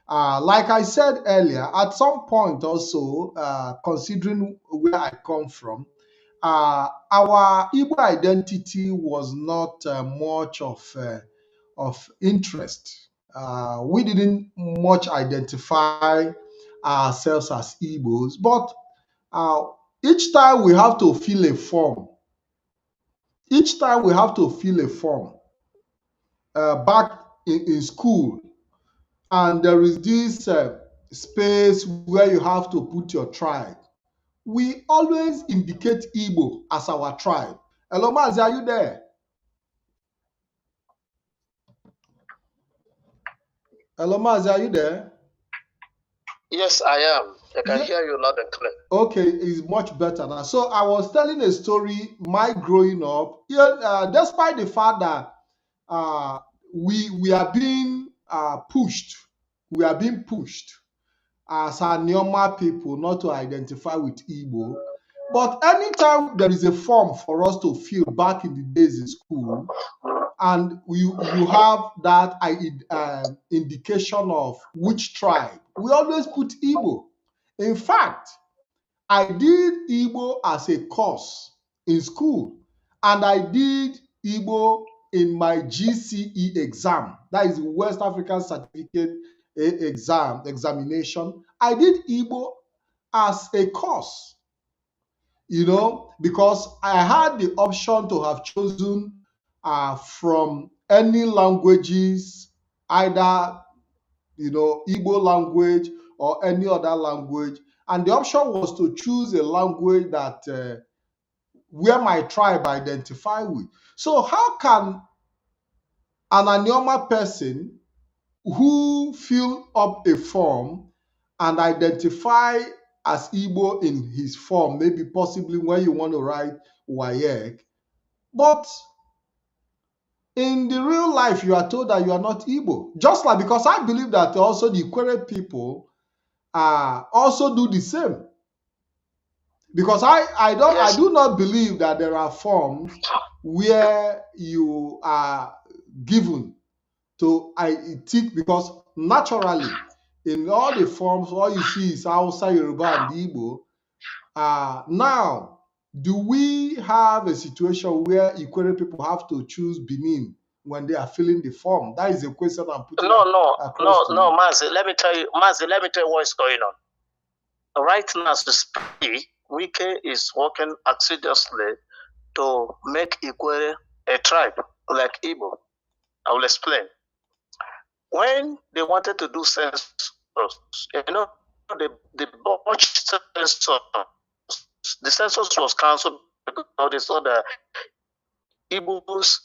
Like I said earlier, at some point also, considering where I come from, our Igbo identity was not much of interest we didn't much identify ourselves as Igbos, but each time we have to fill a form. Each time we have to fill a form back in school, and there is this space where you have to put your tribe. We always indicate Igbo as our tribe. Hello, Mazi, are you there? Hello, Mazi, are you there? Yes, I am. I can Yeah. hear you loud and clear. Okay, it's much better now. So I was telling a story, my growing up, despite the fact that we are being pushed, we are being pushed as Anioma people not to identify with Igbo. But anytime there is a form for us to fill back in the days in school, and you have that indication of which tribe, we always put Igbo. In fact, I did Igbo as a course in school, and I did Igbo in my GCE exam. That is West African Certificate examination. I did Igbo as a course, because I had the option to have chosen from any languages, either Igbo language or any other language, and the option was to choose a language that where my tribe identify with. So how can an Anioma person who fill up a form and identify as Igbo in his form, maybe possibly when you want to write Wayek, but in the real life you are told that you are not Igbo? Just like, because I believe that also the Ikwere people also do the same. Because I do not believe that there are forms where you are given to tick, because naturally in all the forms all you see is Hausa, Yoruba, and Igbo. Now, do we have a situation where Ikwere people have to choose Benin when they are filling the form? That is a question I'm putting across to you. Mazi, let me tell you what's going on. Right now, as we speak, Wike is working assiduously to make Ikwere a tribe like Igbo. I will explain. When they wanted to do census, the botched census, the census was cancelled because they saw that Igbos,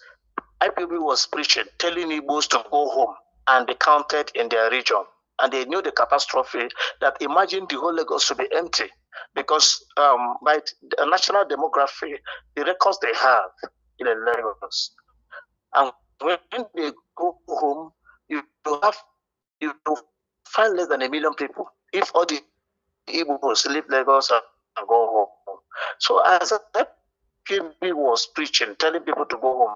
Ipob was preaching, telling Igbos to go home, and they counted in their region. And they knew the catastrophe that imagine the whole Lagos to be empty, because by the national demography, the records they have in Lagos, and when they go home, you find less than 1 million people. If all the Igbos leave Lagos and go home, so as PB was preaching, telling people to go home,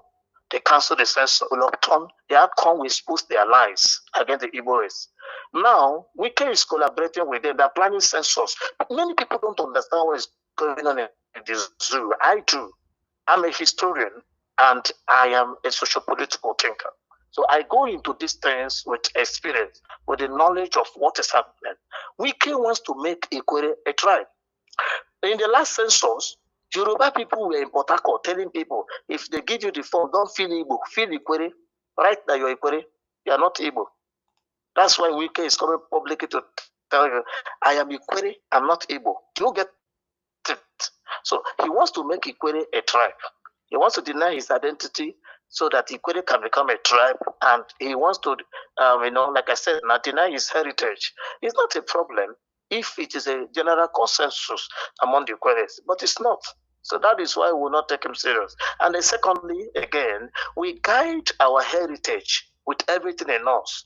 they canceled the census. The outcome will expose their lies against the Igbo race. Now, Wike is collaborating with them. They're planning census. Many people don't understand what is going on in this zoo. I do. I'm a historian, and I am a sociopolitical thinker. So I go into these things with experience, with the knowledge of what is happening. Wike wants to make Ikwere a tribe. In the last census, Yoruba people were in Port Harcourt telling people, if they give you the form, don't feel Igbo, feel Ikwere. Right now you're Ikwere, you are not Igbo. That's why Wike is coming publicly to tell you, I am Ikwere, I'm not Igbo. Do you get it? So he wants to make Ikwere a tribe. He wants to deny his identity so that Ikwere can become a tribe, and he wants to, like I said, not deny his heritage. It's not a problem if it is a general consensus among the Ikweres, but it's not. So that is why we will not take him serious. And then secondly, again, we guide our heritage with everything in us.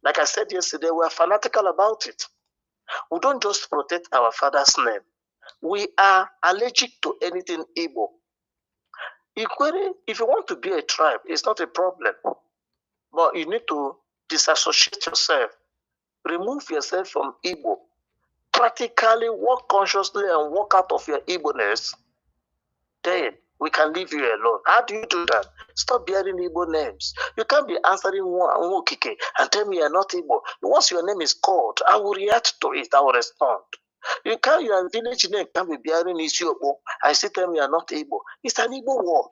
Like I said yesterday, we are fanatical about it. We don't just protect our father's name. We are allergic to anything Igbo. Ikwere, if you want to be a tribe, it's not a problem. But you need to disassociate yourself. Remove yourself from Igbo. Practically work consciously and work out of your Igbo-ness. Then We can leave you alone. How do you do that? Stop bearing Igbo names. You can't be answering Nwokike and tell me you're not Igbo. Once your name is called, I will react to it. I will respond. You can't, your village name can't be bearing Isiopo. I say tell me you're not Igbo. It's an Igbo word.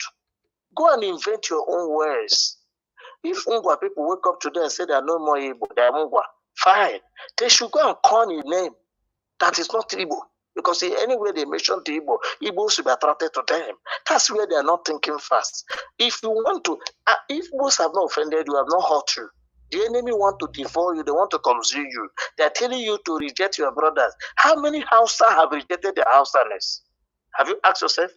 Go and invent your own words. If Ngwa people wake up today and say they are no more Igbo, they are Ngwa, fine. They should go and call a name that is not Igbo. Because anywhere they mention the Igbo, Igbo should be attracted to them. That's where they are not thinking fast. If you want to, if Igbos have not offended you, have not hurt you, the enemy want to devour you, they want to consume you. They are telling you to reject your brothers. How many Hausa have rejected their Hausaness? Have you asked yourself?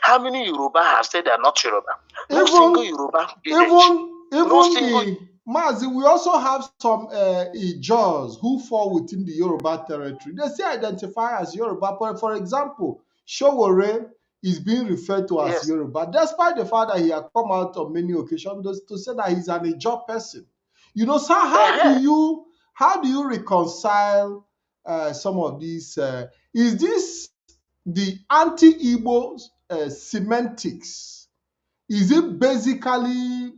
How many Yoruba have said they are not Yoruba? No single Yoruba village. Mazi, we also have some Ijaws who fall within the Yoruba territory. They still identify as Yoruba. But for example, Showore is being referred to as Yoruba, despite the fact that he had come out on many occasions to say that he's an Ijaw person. You know, so how do you reconcile some of these? Is this the anti-Igbo semantics? Is it basically,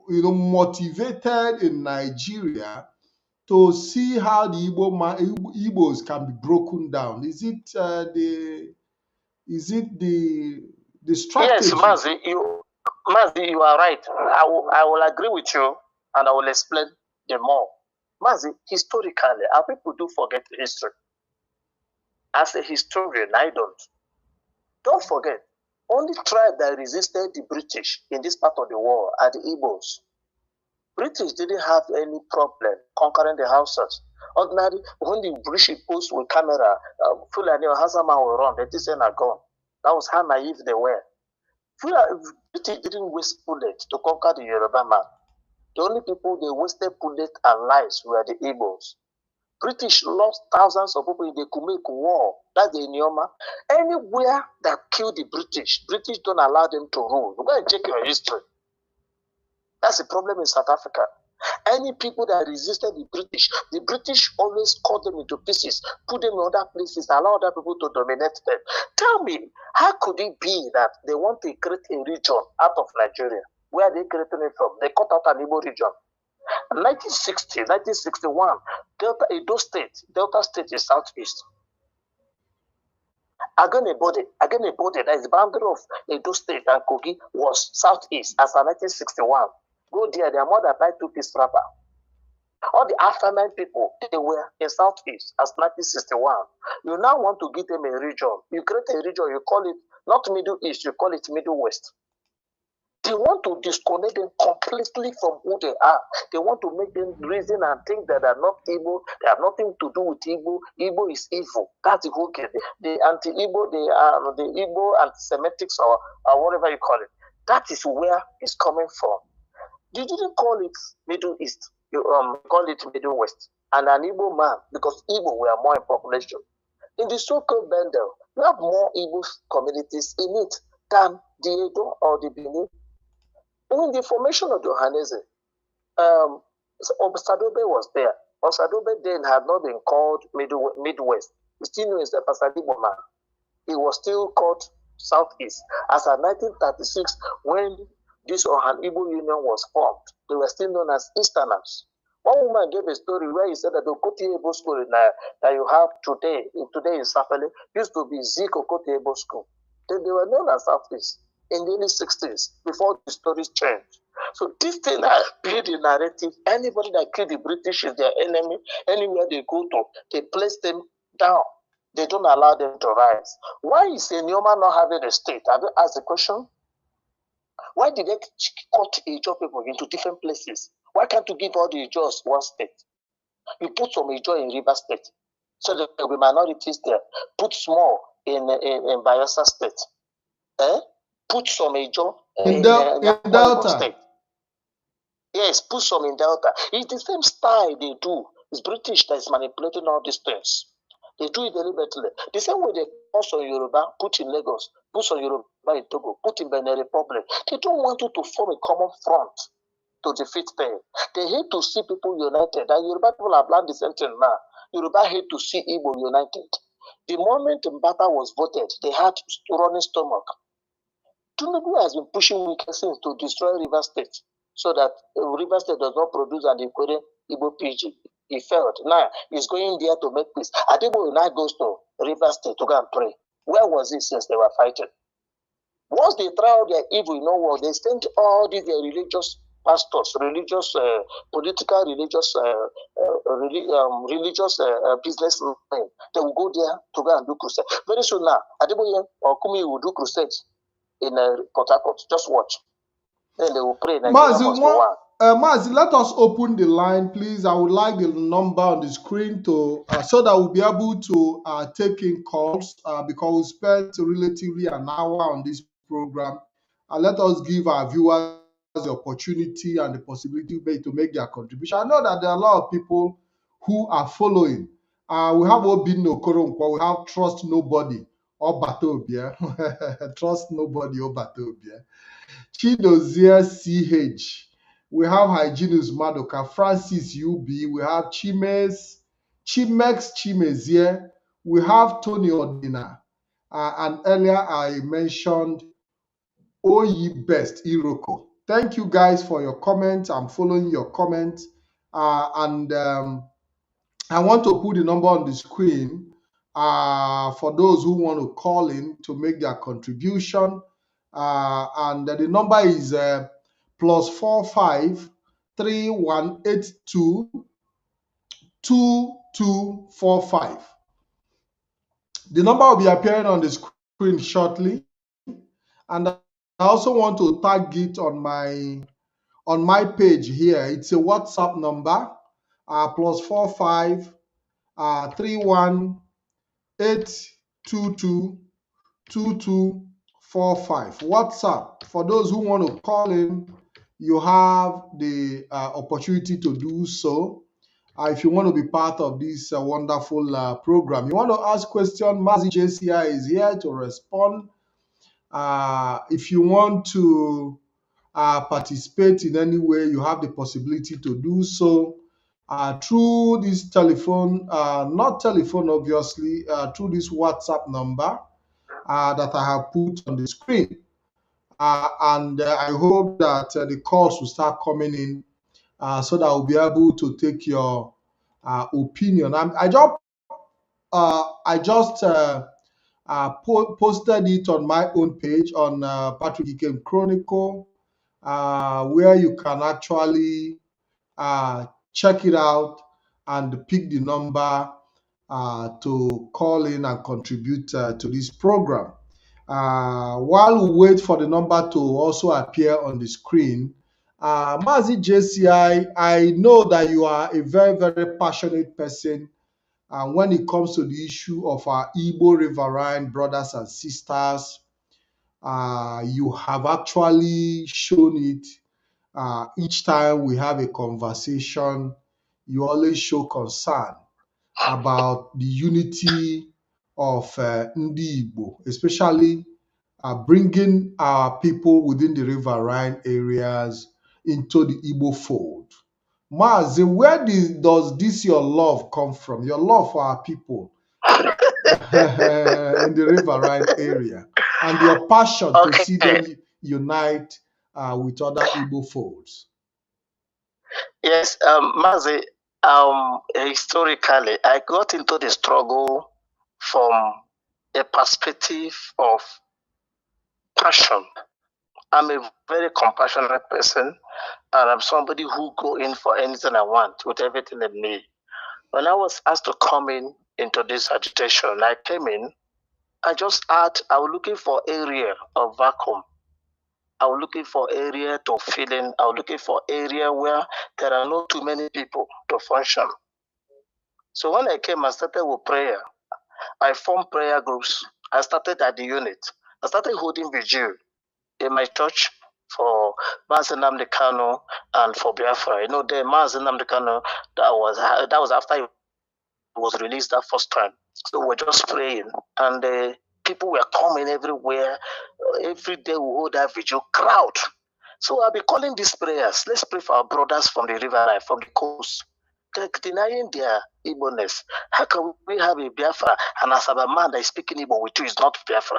motivated in Nigeria to see how the Igbos can be broken down? Is it the strategy? Yes, Mazi, you are right. I will agree with you, and I will explain the more. Mazi, historically, our people do forget history. As a historian, I don't. Don't forget, only tribe that resisted the British in this part of the world are the Igbos. British didn't have any problem conquering the houses. Ordinarily, when the British post with camera, Fulani or Hazaman will run, they didn't are gone. That was how naive they were. British didn't waste bullets to conquer the Yoruba man. The only people they wasted bullets and lives were the Igbos. British lost thousands of people in the Kumek War. That's the Inyoma. Anywhere that killed the British don't allow them to rule. Go and check your history. That's the problem in South Africa. Any people that resisted the British always cut them into pieces, put them in other places, allow other people to dominate them. Tell me, how could it be that they want to create a region out of Nigeria? Where are they creating it from? They cut out an Igbo region. 1960, 1961, Delta State is southeast. Agenebode, that is the boundary of Edo State and Kogi, was southeast as of 1961. Go there, they are more than 2-piece rapper. All the Afghan people, they were in southeast as 1961. You now want to give them a region. You create a region, you call it not Middle East, you call it Middle West. They want to disconnect them completely from who they are. They want to make them reason and think that they are not Igbo. They have nothing to do with Igbo. Igbo is evil. That's the whole case. The anti-Igbo, the Igbo anti-Semitics or whatever you call it. That is where it's coming from. You didn't call it Middle East. You call it Middle West. And an Igbo man, because Igbo were more in population. In the so-called Bendel, you have more Igbo communities in it than the Edo or the Benin. In the formation of the Ohanese, Osadobe was there. Osadobe then had not been called Midwest. He still knew himself as a Igbo man. He was still called Southeast. As of 1936, when this Ohan Igbo Union was formed, they were still known as Easterners. One woman gave a story where he said that the Okoti Ebo school that you have today in Safele used to be Zik Okoti Ebo school. Then they were known as Southeast in the early 60s, before the stories changed. So this thing has been the narrative. Anybody that killed the British is their enemy. Anywhere they go to, they place them down. They don't allow them to rise. Why is Enyoma not having a state? Have you asked the question? Why did they cut Ijaw people into different places? Why can't you give all the Ijaws one state? You put some Ijaw in River State, so there will be minorities there. Put small in Bayelsa State. Put some Ijaw in Delta State. Yes, put some in Delta. It's the same style they do. It's British that is manipulating all these things. They do it deliberately. The same way they put some Yoruba, put in Lagos, put some Yoruba in Togo, put in Benin Republic. They don't want you to form a common front to defeat them. They hate to see people united. And Yoruba people have learned the same thing now. Yoruba hate to see Igbo united. The moment Mbata was voted, they had running stomach. Tinubu has been pushing Wike since to destroy River State so that River State does not produce an equivalent Igbo PG. He failed. Now he's going there to make peace. Adebo now goes to River State to go and pray. Where was he since they were fighting? Once they try out their evil, they send all these religious pastors, religious, political, religious, religious businessmen. They will go there to go and do crusade. Very soon now, Adeboye or Kumi will do crusades in Port Harcourt. Just watch. Then they will pray. Mazi, let us open the line, please. I would like the number on the screen to so that we'll be able to take in calls because we spent relatively an hour on this program. Let us give our viewers the opportunity and the possibility to make their contribution. I know that there are a lot of people who are following. We have Obino Koronkwa, we have Trust Nobody or Batobia. Trust Nobody or Batobia. Chidozie CH. We have Hyginus Madoka, Francis UB. We have Chimex Chimezie. We have Tony Odina. And earlier I mentioned Oyi Best Iroko. Thank you guys for your comments. I'm following your comments. I want to put the number on the screen for those who want to call in to make their contribution. And the number is +45 3182 2245. The number will be appearing on the screen shortly. And I also want to tag it on my page here. It's a WhatsApp number, +45 31822 2245. WhatsApp. For those who want to call in, you have the opportunity to do so. If you want to be part of this wonderful program, you want to ask questions, Mazi JCI is here to respond. If you want to participate in any way, you have the possibility to do so through this telephone, not telephone obviously, through this WhatsApp number that I have put on the screen. And I hope that the calls will start coming in so that I'll be able to take your opinion. I just posted it on my own page on Patrick Ikem Chronicle, where you can actually check it out and pick the number to call in and contribute to this program. While we wait for the number to also appear on the screen, Mazi JCI, I know that you are a very, very passionate person when it comes to the issue of our Igbo riverine brothers and sisters. You have actually shown it each time we have a conversation. You always show concern about the unity of Ndi Igbo, especially bringing our people within the riverine areas into the Igbo fold. Mazi, where does this your love come from? Your love for our people in the riverine area, and your passion to see them unite with other Igbo folds. Yes, Mazi, historically, I got into the struggle from a perspective of passion. I'm a very compassionate person, and I'm somebody who go in for anything I want with everything in me. When I was asked to come into this agitation, I came in. I was looking for area of vacuum. I was looking for area to fill in. I was looking for area where there are not too many people to function. So when I came, I started with prayer. I formed prayer groups. I started at the unit. I started holding vigil in my church for Mazi Kanu and for Biafra. The Mazi Kanu, that was after he was released that first time. So we're just praying, and people were coming everywhere. Every day we hold that vigil, crowd. So I'll be calling these prayers. Let's pray for our brothers from the riverine, from the coast. They're denying their Igbo-ness. How can we have a Biafra and as a man that is speaking Igbo with you is not Biafra?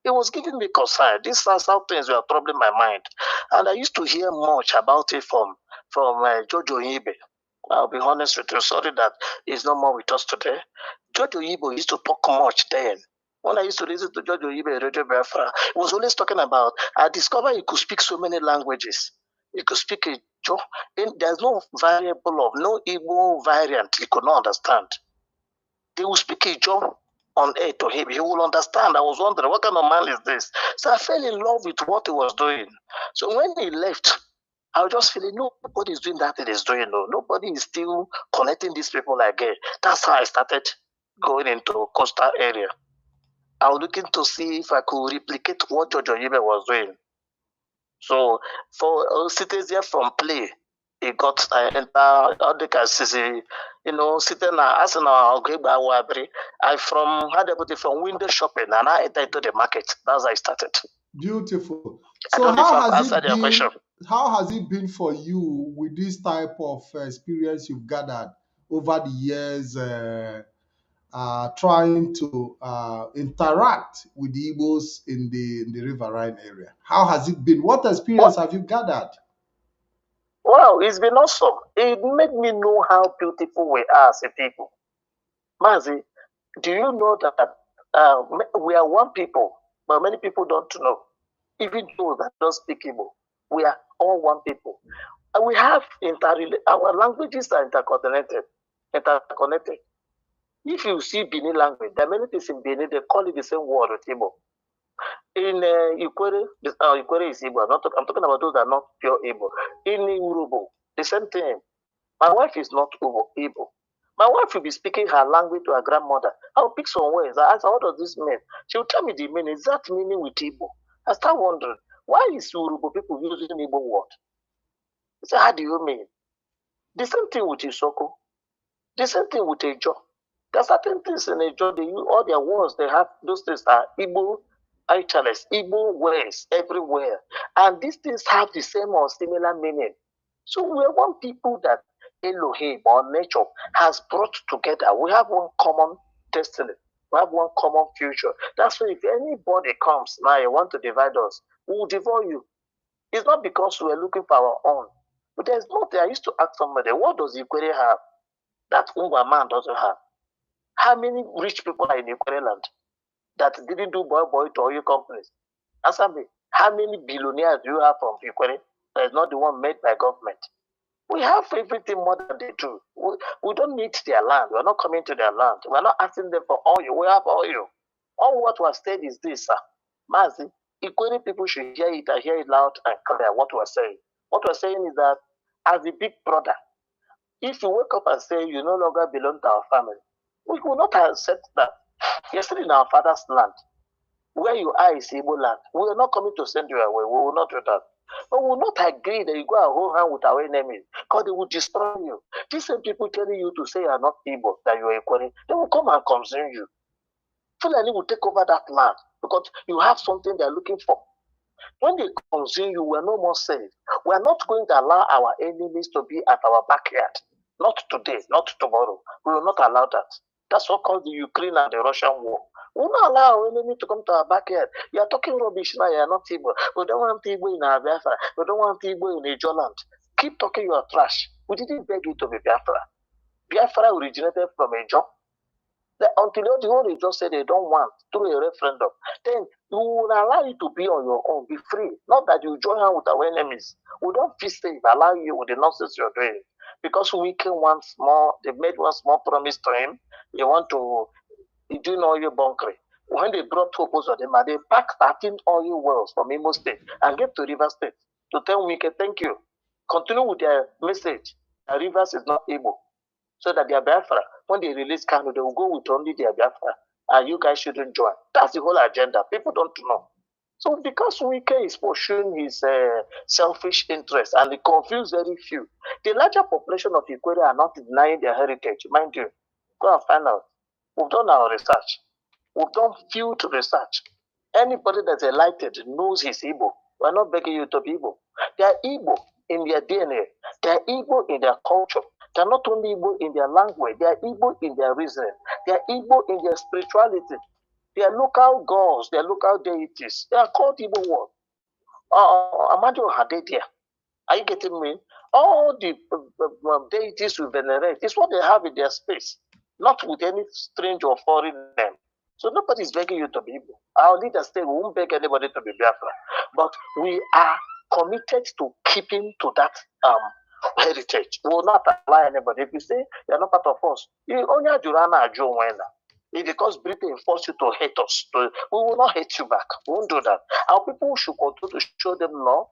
It was giving me concern. These are some things were troubling my mind. And I used to hear much about it from Jojo Ibe. I'll be honest with you. Sorry that he's no more with us today. Jojo Ibe used to talk much then. When I used to listen to Jojo Ibe, Radio Biafra, he was always talking about, I discovered he could speak so many languages. He could speak a Joe. There's no variable of no Igbo variant he could not understand. They will speak a John on air to him. He will understand. I was wondering, what kind of man is this? So I fell in love with what he was doing. So when he left, I was just feeling nobody is doing that he is doing. No. Nobody is still connecting these people again. That's how I started going into coastal area. I was looking to see if I could replicate what Jojo Ibe was doing. So for citizens from play, he got enter all the cases, sitting as an I had put it from window shopping and I entered into the market. That's how I started. Beautiful. So how has it been for you with this type of experience you've gathered over the years, trying to interact with the Igbos in the riverine area? How has it been? What experience have you gathered? Wow, it's been awesome. It made me know how beautiful we are as a people. Mazi, do you know that we are one people, but many people don't know. Even those that don't speak Igbo, we are all one people. And we have our languages are interconnected. If you see Bini language, there are many things in Bini, they call it the same word with Igbo. In Ikwere, Ikwere is Igbo. I'm talking about those that are not pure Igbo. In Urubo, the same thing. My wife is not Igbo. My wife will be speaking her language to her grandmother. I'll pick some words. I ask her, what does this mean? She'll tell me the meaning. Is that meaning with Igbo? I start wondering, why is Urubo people using Igbo word? I say, how do you mean? The same thing with Isoko. The same thing with Ejo. There are certain things in Ejo, they use all their words, they have, those things are Igbo, italics, Igbo words everywhere. And these things have the same or similar meaning. So we are one people that Elohim or nature has brought together. We have one common destiny. We have one common future. That's why if anybody comes now and want to divide us, we will devour you. It's not because we're looking for our own. But there's nothing. I used to ask somebody, what does Ikwere have that Ungwa man doesn't have? How many rich people are in Ikwere land that didn't do boy to oil companies? Answer me. How many billionaires do you have from Ikwere that is not the one made by government? We have everything more than they do. We don't need their land. We're not coming to their land. We're not asking them for oil. We have oil. All what was said is this, sir. Mazi, Ikwere people should hear it and hear it loud and clear what we're saying. What we're saying is that as a big brother, if you wake up and say you no longer belong to our family, we will not accept that. You're still in our father's land. Where you are is Igbo land. We are not coming to send you away. We will not do that. But we will not agree that you go and hold hand with our enemies because they will destroy you. These same people telling you to say you are not Igbo, that you are Ikwere, they will come and consume you. Fulani will take over that land because you have something they're looking for. When they consume you, we're no more safe. We're not going to allow our enemies to be at our backyard. Not today, not tomorrow. We will not allow that. That's what caused the Ukraine and the Russian war. We will not allow our enemy to come to our backyard. You are talking rubbish now, you are not Igbo. We don't want Igbo in our Biafra. We don't want Igbo in Ijo land. Keep talking your trash. We didn't beg you to be Biafra. Biafra originated from Ijo. Until the only just said they don't want through a referendum, then we will allow you to be on your own, be free. Not that you join hand with our enemies. We don't feel safe, allow you with the nonsense you're doing. Because we can once more, they made one small promise to him. They want to do oil bunkering. When they brought Hopos of them, they packed 13 oil wells from Imo State and gave to River State to tell Wike, thank you. Continue with their message. Rivers is not able. So that their Biafra, when they release Kanu, they will go with only their Biafra, and you guys shouldn't join. That's the whole agenda. People don't know. So because Wike is pursuing his selfish interests and he confused very few, the larger population of Ikwere are not denying their heritage. Mind you, go and find out. We've done our research. We've done field research. Anybody that's enlightened knows he's Igbo. We're not begging you to be Igbo. They are Igbo in their DNA. They are Igbo in their culture. They are not only Igbo in their language. They are Igbo in their reasoning. They are Igbo in their spirituality. Their local gods, their local deities, they are called Igbo what? Amado Hadedia. Are you getting me? All the deities we venerate is what they have in their space, not with any strange or foreign name. So nobody is begging you to be Igbo. Our leaders say we won't beg anybody to be Biafra, but we are committed to keeping to that heritage. We will not allow anybody. If you say you are not part of us, you only Jurana Ajowena. If because Britain forced you to hate us, we will not hate you back. We won't do that. Our people should continue to show them love.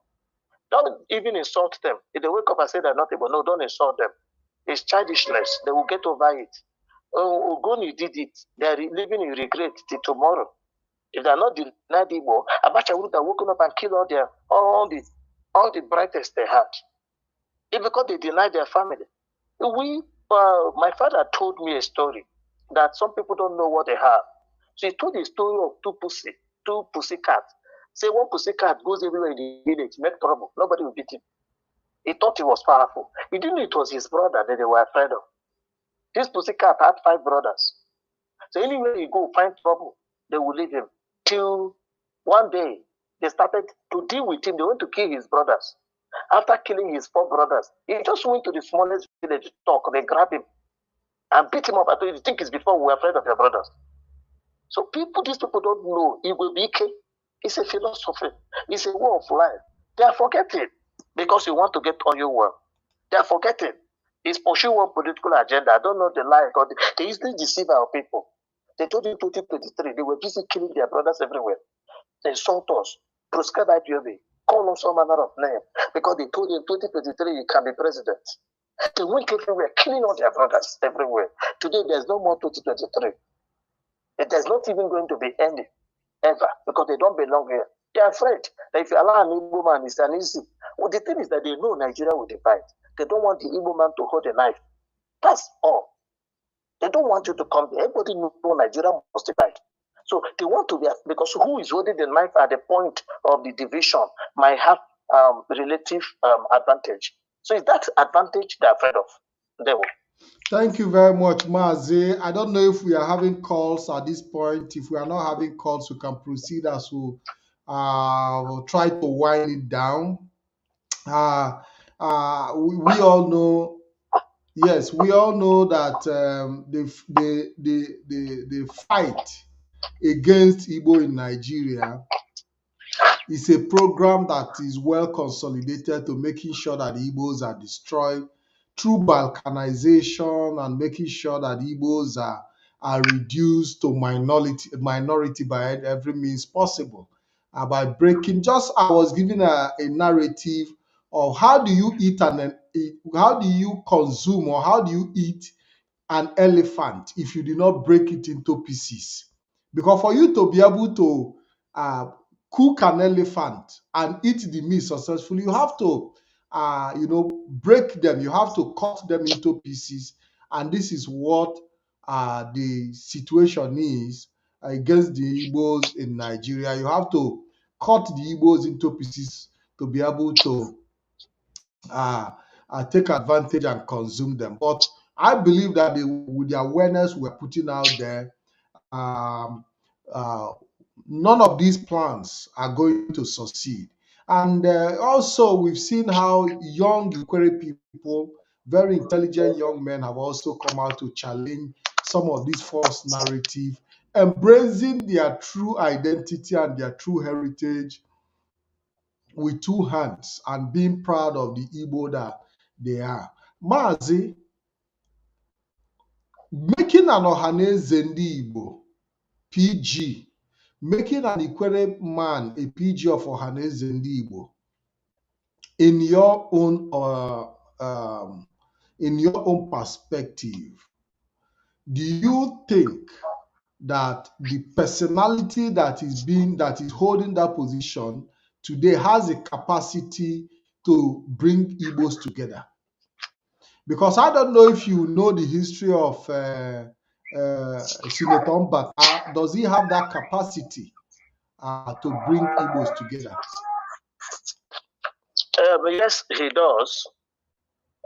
Don't even insult them. If they wake up and say they're not able, no, don't insult them. It's childishness. They will get over it. Ogoni did it. They are living in regret till tomorrow. If they are not denied Igbo, Abacha would have woken up and killed all the brightest they had. It's because they denied their family. My father told me a story that some people don't know what they have. So he told the story of two pussy cats. Say one pussy cat goes everywhere in the village, make trouble. Nobody will beat him. He thought he was powerful. He didn't know it was his brother that they were afraid of. This pussy cat had 5 brothers. So anywhere he go, find trouble, they will leave him. Till one day, they started to deal with him. They went to kill his brothers. After killing his 4 brothers, he just went to the smallest village to talk. They grabbed him and beat him up. I told you, think it's before we were afraid of your brothers. So these people don't know. It will be Ike. It's a philosophy. It's a way of life. They are forgetting because you want to get all your work. They are forgetting. It's pushing one political agenda. I don't know the lie. They usually deceive our people. They told you 2023, they were busy killing their brothers everywhere. They insult us, prescribe IPOB, call us some manner of name, because they told you in 2023 you can be president. They went everywhere, killing all their brothers everywhere. Today there's no more 2023. There's not even going to be any, ever, because they don't belong here. They are afraid that if you allow an Igbo man, it's an easy. Well, the thing is that they know Nigeria will divide. They don't want the Igbo man to hold a knife. That's all. They don't want you to come there. Everybody knows Nigeria must divide. So they want to be, because who is holding the knife at the point of the division might have relative advantage. So it's that advantage they're afraid of. They will. Thank you very much, Mazi. I don't know if we are having calls at this point. If we are not having calls, we can proceed as we'll try to wind it down. We all know, yes, we all know that the fight against Igbo in Nigeria is a program that is well consolidated to making sure that Igbos are destroyed through balkanization and making sure that Igbos are reduced to minority by every means possible. By breaking, just I was giving a narrative of how do you how do you consume or how do you eat an elephant if you do not break it into pieces? Because for you to be able to cook an elephant and eat the meat successfully, you have to, break them. You have to cut them into pieces, and this is what the situation is against the Igbos in Nigeria. You have to cut the Igbos into pieces to be able to take advantage and consume them. But I believe that with the awareness we're putting out there, none of these plans are going to succeed. And also, we've seen how young Ikwere people, very intelligent young men, have also come out to challenge some of this false narrative, embracing their true identity and their true heritage with 2 hands and being proud of the Igbo that they are. Mazi, making an Ohaneze Ndị Igbo PG, making an Ikwere man a PG of Ohaneze Ndị Igbo, in your own perspective, do you think that the personality that is holding that position today has a capacity to bring Igbos together? Because I don't know if you know the history of Senator Mbata. Does he have that capacity to bring Igbos together? Yes, he does.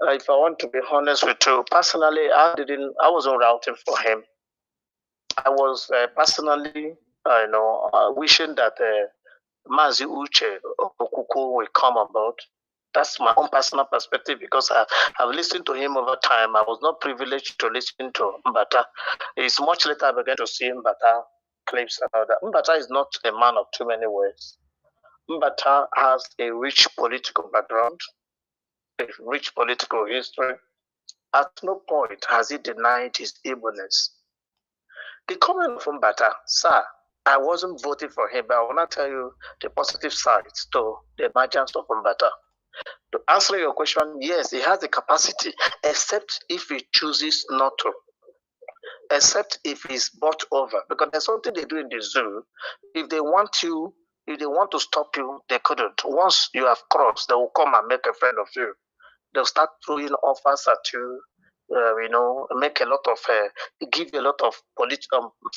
If I want to be honest with you, personally, I wasn't routing for him. I was personally wishing that Mazi Uche Okuko will come about. That's my own personal perspective because I've listened to him over time. I was not privileged to listen to Mbata. It's much later I began to see Mbata clips about that. Mbata is not a man of too many words. Mbata has a rich political background, a rich political history. At no point has he denied his Igbo-ness. The comment from Mbata, sir, I wasn't voting for him, but I want to tell you the positive sides to the emergence of Mbata. To answer your question, yes, he has the capacity, except if he chooses not to, except if he's bought over. Because there's something they do in the zoo. If they want to stop you, they couldn't. Once you have crossed, they will come and make a friend of you. They'll start throwing offers at you, make a lot of, give you a lot of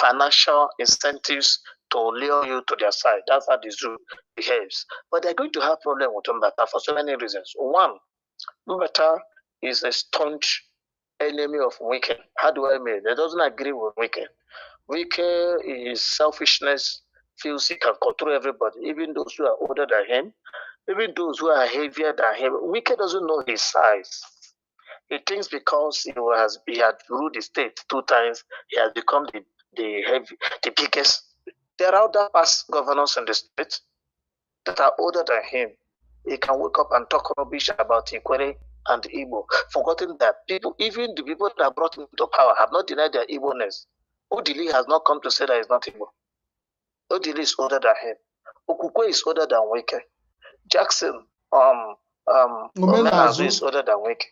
financial incentives to lure you to their side. That's how the zoo behaves. But they're going to have problem with Mbata for so many reasons. One, Mbata is a staunch enemy of Wike. How do I mean? He doesn't agree with Wike. Wike, his selfishness, feels he can control everybody, even those who are older than him, even those who are heavier than him. Wike doesn't know his size. He thinks because he had ruled the state 2 times, he has become the biggest. There are other past governors in the state that are older than him. He can wake up and talk rubbish about Ikwere and Igbo, forgetting that even the people that brought him to power, have not denied their Igbo-ness. Odili has not come to say that he's not Igbo. Odili is older than him. Okukwe is older than Wike. Jackson, Omenazu is older than Wike.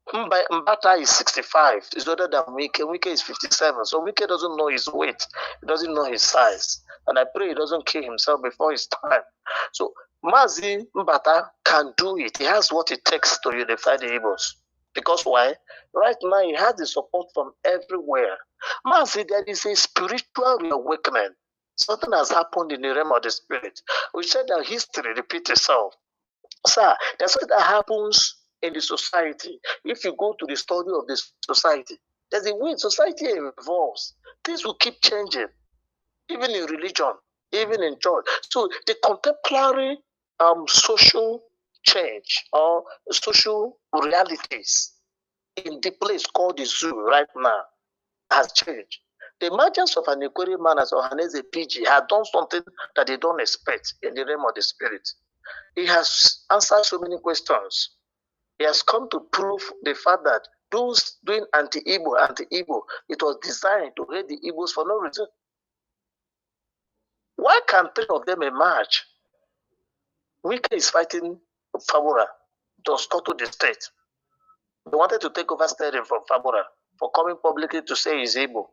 Mbata is 65. He's older than Wike. Wike is 57. So Wike doesn't know his weight. He doesn't know his size. And I pray he doesn't kill himself before his time. So Mazi Mbata can do it. He has what it takes to unify the Igbos. Because why? Right now he has the support from everywhere. Mazi, there is a spiritual reawakening. Something has happened in the realm of the spirit. We said that history repeats itself. Sir, there's something that happens in the society. If you go to the study of the society, there's a way society evolves. Things will keep changing, even in religion, even in church. So the contemporary social change or social realities in the place called the zoo right now has changed. The emergence of an Ikwere man as Ohaneze PG has done something that they don't expect in the realm of the spirit. He has answered so many questions. He has come to prove the fact that those doing anti-Igbo, it was designed to hate the Igbos for no reason. Why can't 3 of them emerge? Wike is fighting Fabura to scuttle the state. They wanted to take over steering from Fabura for coming publicly to say he's Igbo.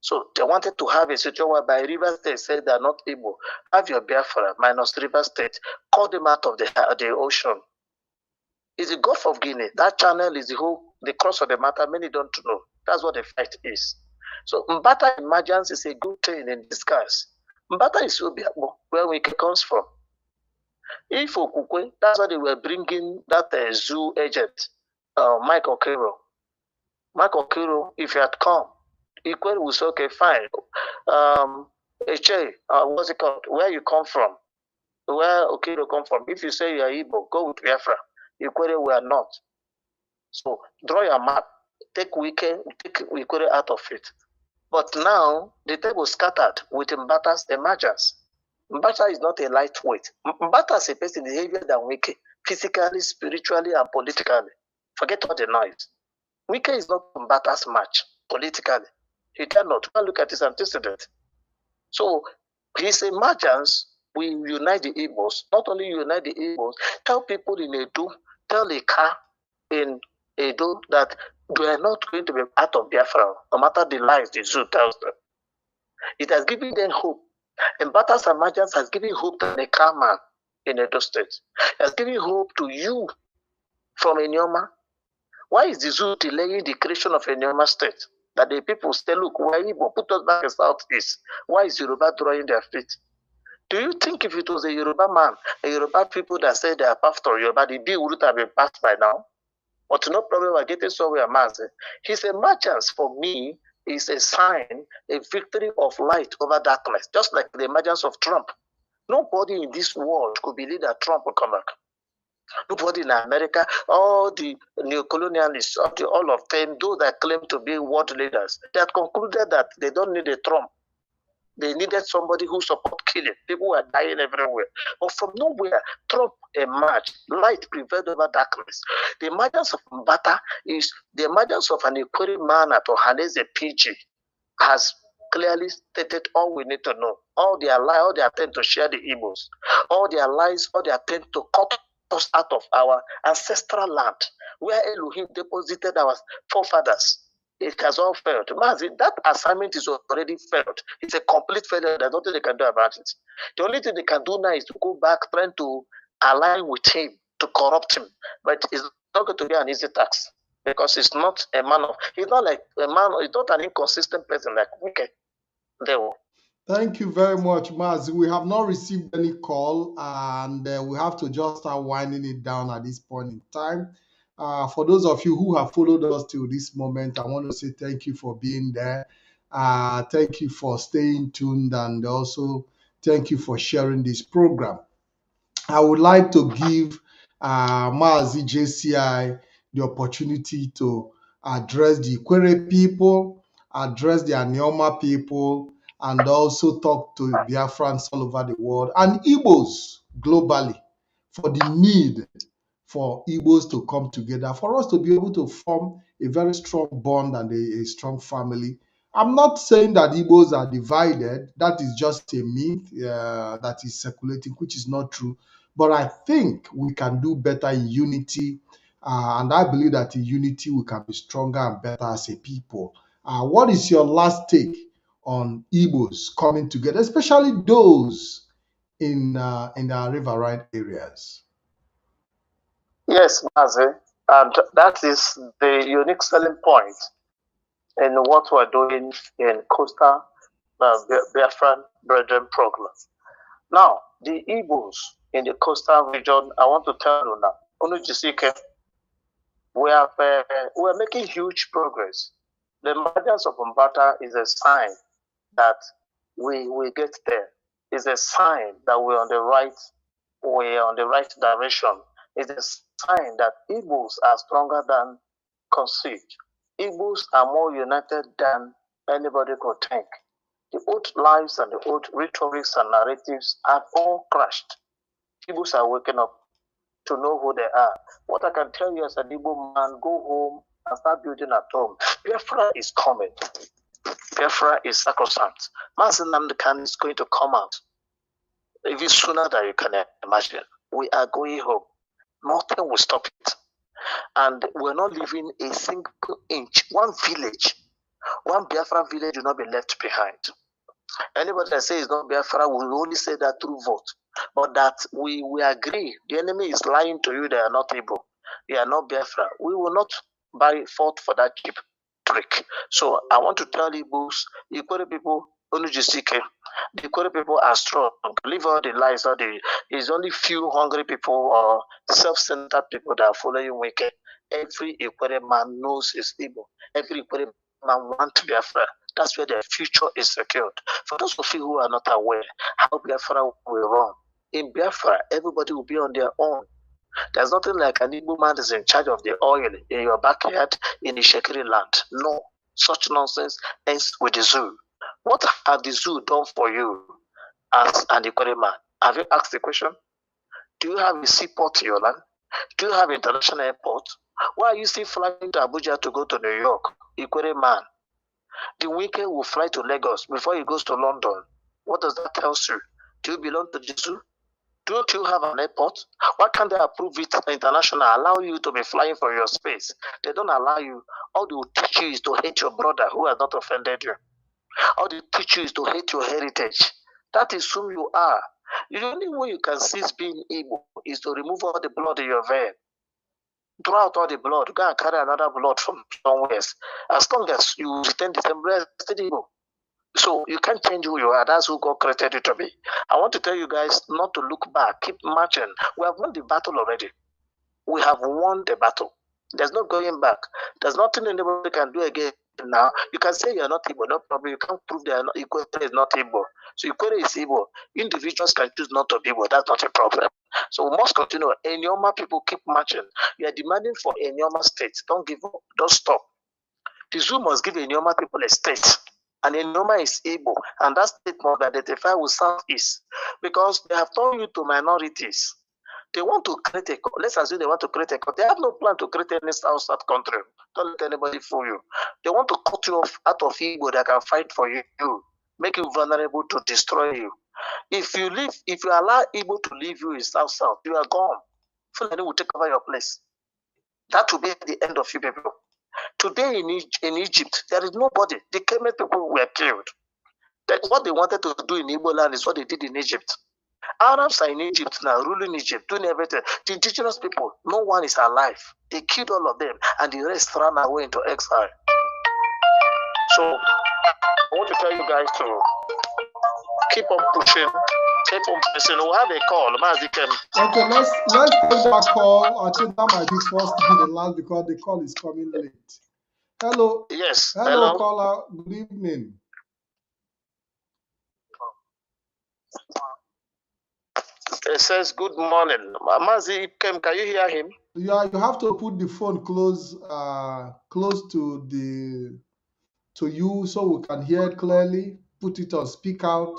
So they wanted to have a situation whereby River State said they are not Igbo. Have your Biafra minus River State. Call them out of the ocean. It's the Gulf of Guinea. That channel is the cross of the matter. Many don't know. That's what the fight is. So Mbata emergence is a good thing in disguise. Mbata is where Wike comes from. If Okukwe, that's why they were bringing that zoo agent, Mike Okero. Mike Okero, if you had come, Ikwere will say, okay, fine. What's it called? Where you come from? Where Okero come from? If you say you are Igbo, go with Biafra. Ikwere we are not. So draw your map. Take Ikwere out of it. But now the table scattered with Mbata's emergence. Mbata is not a lightweight. Mbata is a person behavior than Wike, physically, spiritually, and politically. Forget all the noise. Wike is not Mbata's match politically. He cannot. Look at his antecedent. So his emergence will unite the Igbos. Not only unite the Igbos, tell people in Edo, tell a car in Edo that they are not going to be out of Biafra, no matter the lies the zoo tells them. It has given them hope. And Mbata's emergence has given hope to the car man in Edo State. It has given hope to you from Enyoma. Why is the zoo delaying the creation of Enyoma State? That the people say, look, why Igbo put us back in Southeast? Why is Yoruba drawing their feet? Do you think if it was a Yoruba man, a Yoruba people that say they are pastor Yoruba, the bill would have been passed by now? But no problem, we're getting somewhere, Mazi. His emergence for me is a sign, a victory of light over darkness, just like the emergence of Trump. Nobody in this world could believe that Trump will come back. Nobody in America, all the neo-colonialists, all of them, those that claim to be world leaders, they had concluded that they don't need a Trump. They needed somebody who support killing. People were dying everywhere. But from nowhere, Trump emerged. Light prevailed over darkness. The emergence of Mbata is the emergence of an equerry man at Ohaneze PG has clearly stated all we need to know. All their lies, all their attempt to share the Igbos, all their lies, all their attempt to cut us out of our ancestral land, where Elohim deposited our forefathers. It has all failed. Mazi, that assignment is already failed. It's a complete failure. There's nothing they can do about it. The only thing they can do now is to go back trying to align with him, to corrupt him. But it's not going to be an easy task because he's not a man of, he's not like a man, he's not an inconsistent person like Wike. Thank you very much, Mazi. We have not received any call, and we have to just start winding it down at this point in time. For those of you who have followed us till this moment, I want to say thank you for being there. Thank you for staying tuned, and also thank you for sharing this program. I would like to give Mazi JCI the opportunity to address the Ikwere people, address the Anioma people, and also talk to Biafrans all over the world and Igbos globally for the need for Igbos to come together, for us to be able to form a very strong bond and a strong family. I'm not saying that Igbos are divided. That is just a myth that is circulating, which is not true. But I think we can do better in unity. And I believe that in unity we can be stronger and better as a people. What is your last take on Igbos coming together, especially those in the riverine areas? Yes, Mazi, and that is the unique selling point in what we're doing in Coastal Biafran Brethren Program. Now, the Igbos in the coastal region, I want to tell you now, we're making huge progress. The emergence of Mbata is a sign that we get there. It's a sign that we're on the right way, on the right direction. It's a sign that Igbos are stronger than conceived. Igbos are more united than anybody could think. The old lives and the old rhetorics and narratives have all crashed. Igbos are waking up to know who they are. What I can tell you as an Igbo man, go home and start building at home. Biafra is coming. Biafra is sacrosanct. Mazi Nnamdi is going to come out even sooner than you can imagine. We are going home. Nothing will stop it. And we're not leaving a single inch. One village, one Biafra village will not be left behind. Anybody that says it's not Biafra will only say that through vote. But that we agree. The enemy is lying to you. They are not able. They are not Biafra. We will not fault for that cheap trick. So I want to tell Igbos, Ikwere people, Onujisike, the Ikwere people are strong. Leave all the lies. It's only few hungry people or self-centered people that are following wicked. Every Ikwere man knows his Igbo. Every Ikwere man wants Biafra. That's where their future is secured. For those of you who are not aware how Biafra will run, in Biafra, everybody will be on their own. There's nothing like an Igbo man is in charge of the oil in your backyard in the Shekiri land. No, such nonsense ends with the zoo. What have the zoo done for you as an Ikwere man? Have you asked the question? Do you have a seaport in your land? Do you have an international airport? Why are you still flying to Abuja to go to New York? Ikwere man. The wicked will fly to Lagos before he goes to London. What does that tell you? Do you belong to the zoo? Don't you have an airport? Why can't they approve it international, allow you to be flying for your space? They don't allow you. All they will teach you is to hate your brother who has not offended you. All they teach you is to hate your heritage. That is whom you are. The only way you can cease being Igbo is to remove all the blood in your vein. Throw out all the blood. Go and carry another blood from somewhere. As long as you retain the same rest, Igbo. So you can't change who you are. That's who God created you to be. I want to tell you guys not to look back. Keep marching. We have won the battle already. We have won the battle. There's no going back. There's nothing anybody can do against now. You can say you're not Igbo, no problem. You can't prove they are not, Ikwere is not Igbo. So Ikwere is Igbo. Individuals can choose not to be Igbo. That's not a problem. So we must continue. Enyoma people keep marching. You are demanding for Enyoma state. Don't give up. Don't stop. The zoo must give Enyoma people a state. And Enyoma is Igbo. And that state must identify with Southeast. Because they have turned you to minorities. They want to create a, let's assume they want to create a, they have no plan to create any South country. Don't let anybody fool you. They want to cut you off out of Igbo that can fight for you, make you vulnerable to destroy you. If you allow Igbo to leave you in South, you are gone. Fulani will take over your place. That will be the end of you people. Today in Egypt, there is nobody. The Kemet people were killed. What they wanted to do in Igbo land is what they did in Egypt. Arabs are in Egypt now, ruling Egypt, doing everything. The indigenous people, no one is alive. They killed all of them, and the rest ran away into exile. So, I want to tell you guys to keep on pushing, keep on pressing. We'll have a call, Mazi Ikem. Okay, let's take that call. I think that might be first to be the last because the call is coming late. Hello. Yes. Hello, caller. Good evening. It says good morning. Mazi Ikem, can you hear him? Yeah, you have to put the phone close to you so we can hear it clearly. Put it on speak out.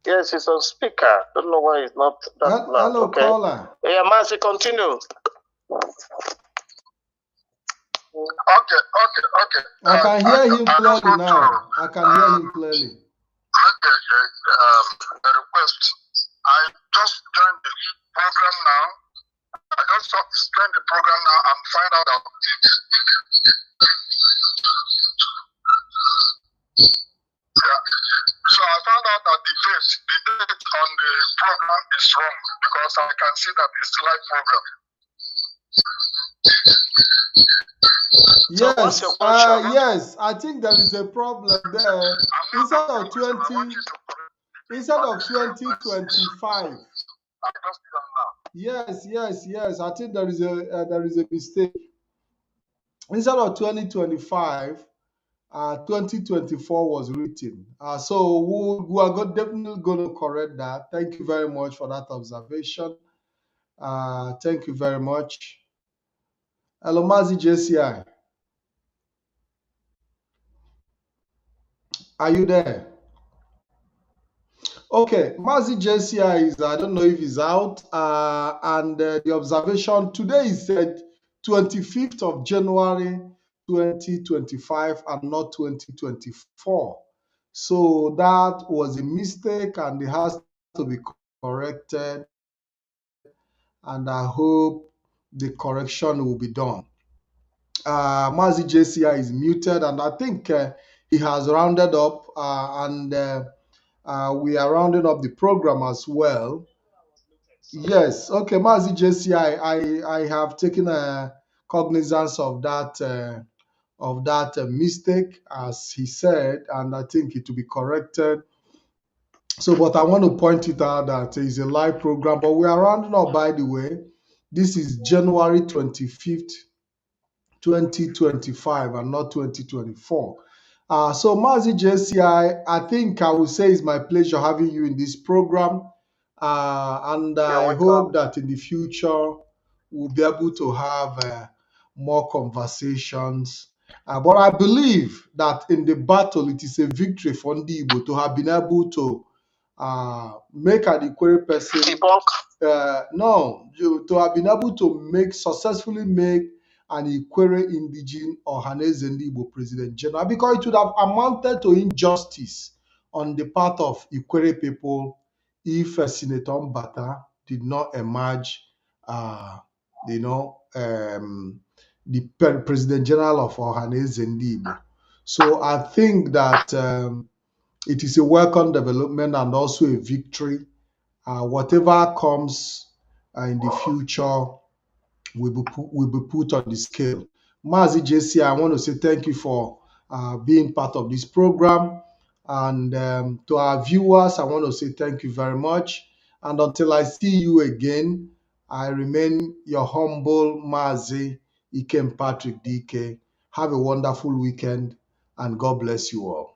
Yes, it's on speaker. Don't know why it's not that loud. Hello, okay. Caller. Yeah, Mazi, continue. Okay. I can hear him clearly now. I can hear him clearly. A request. I just joined the program now. And find out that So I found out that the date on the program is wrong because I can see that it's live program. Yes, yes. I think there is a problem there. Instead of 2025. Yes. I think there is a mistake. Instead of 2025, 2024 was written. So we are definitely going to correct that. Thank you very much for that observation. Thank you very much. Hello, Mazi JCI. Are you there? Okay, Mazi JCI is, I don't know if he's out. And the observation today is said 25th of January 2025 and not 2024. So that was a mistake and it has to be corrected. And I hope the correction will be done. Mazi JCI is muted and I think he has rounded up and we are rounding up the program as well. Yes, okay, Mazi JCI, I have taken cognizance of that mistake, as he said, and I think it will be corrected. So, but I want to point it out that it's a live program, but we are rounding up, by the way. This is January 25th, 2025 and not 2024. So Mazi JCI, I think I will say it's my pleasure having you in this program. And I hope that in the future we'll be able to have more conversations. But I believe that in the battle, it is a victory for Ndibo to have been able to make an equal person. To have been able to successfully make an Ikwere indigene Ohaneze Ndigbo President General, because it would have amounted to injustice on the part of Ikwere people if Senator Mbata did not emerge, the President General of Ohaneze Ndigbo. So I think that it is a welcome development and also a victory. Whatever comes in the future will be put on the scale. Mazi JCI, I want to say thank you for being part of this program. And to our viewers, I want to say thank you very much. And until I see you again, I remain your humble Mazi Ikem Patrick DK. Have a wonderful weekend, and God bless you all.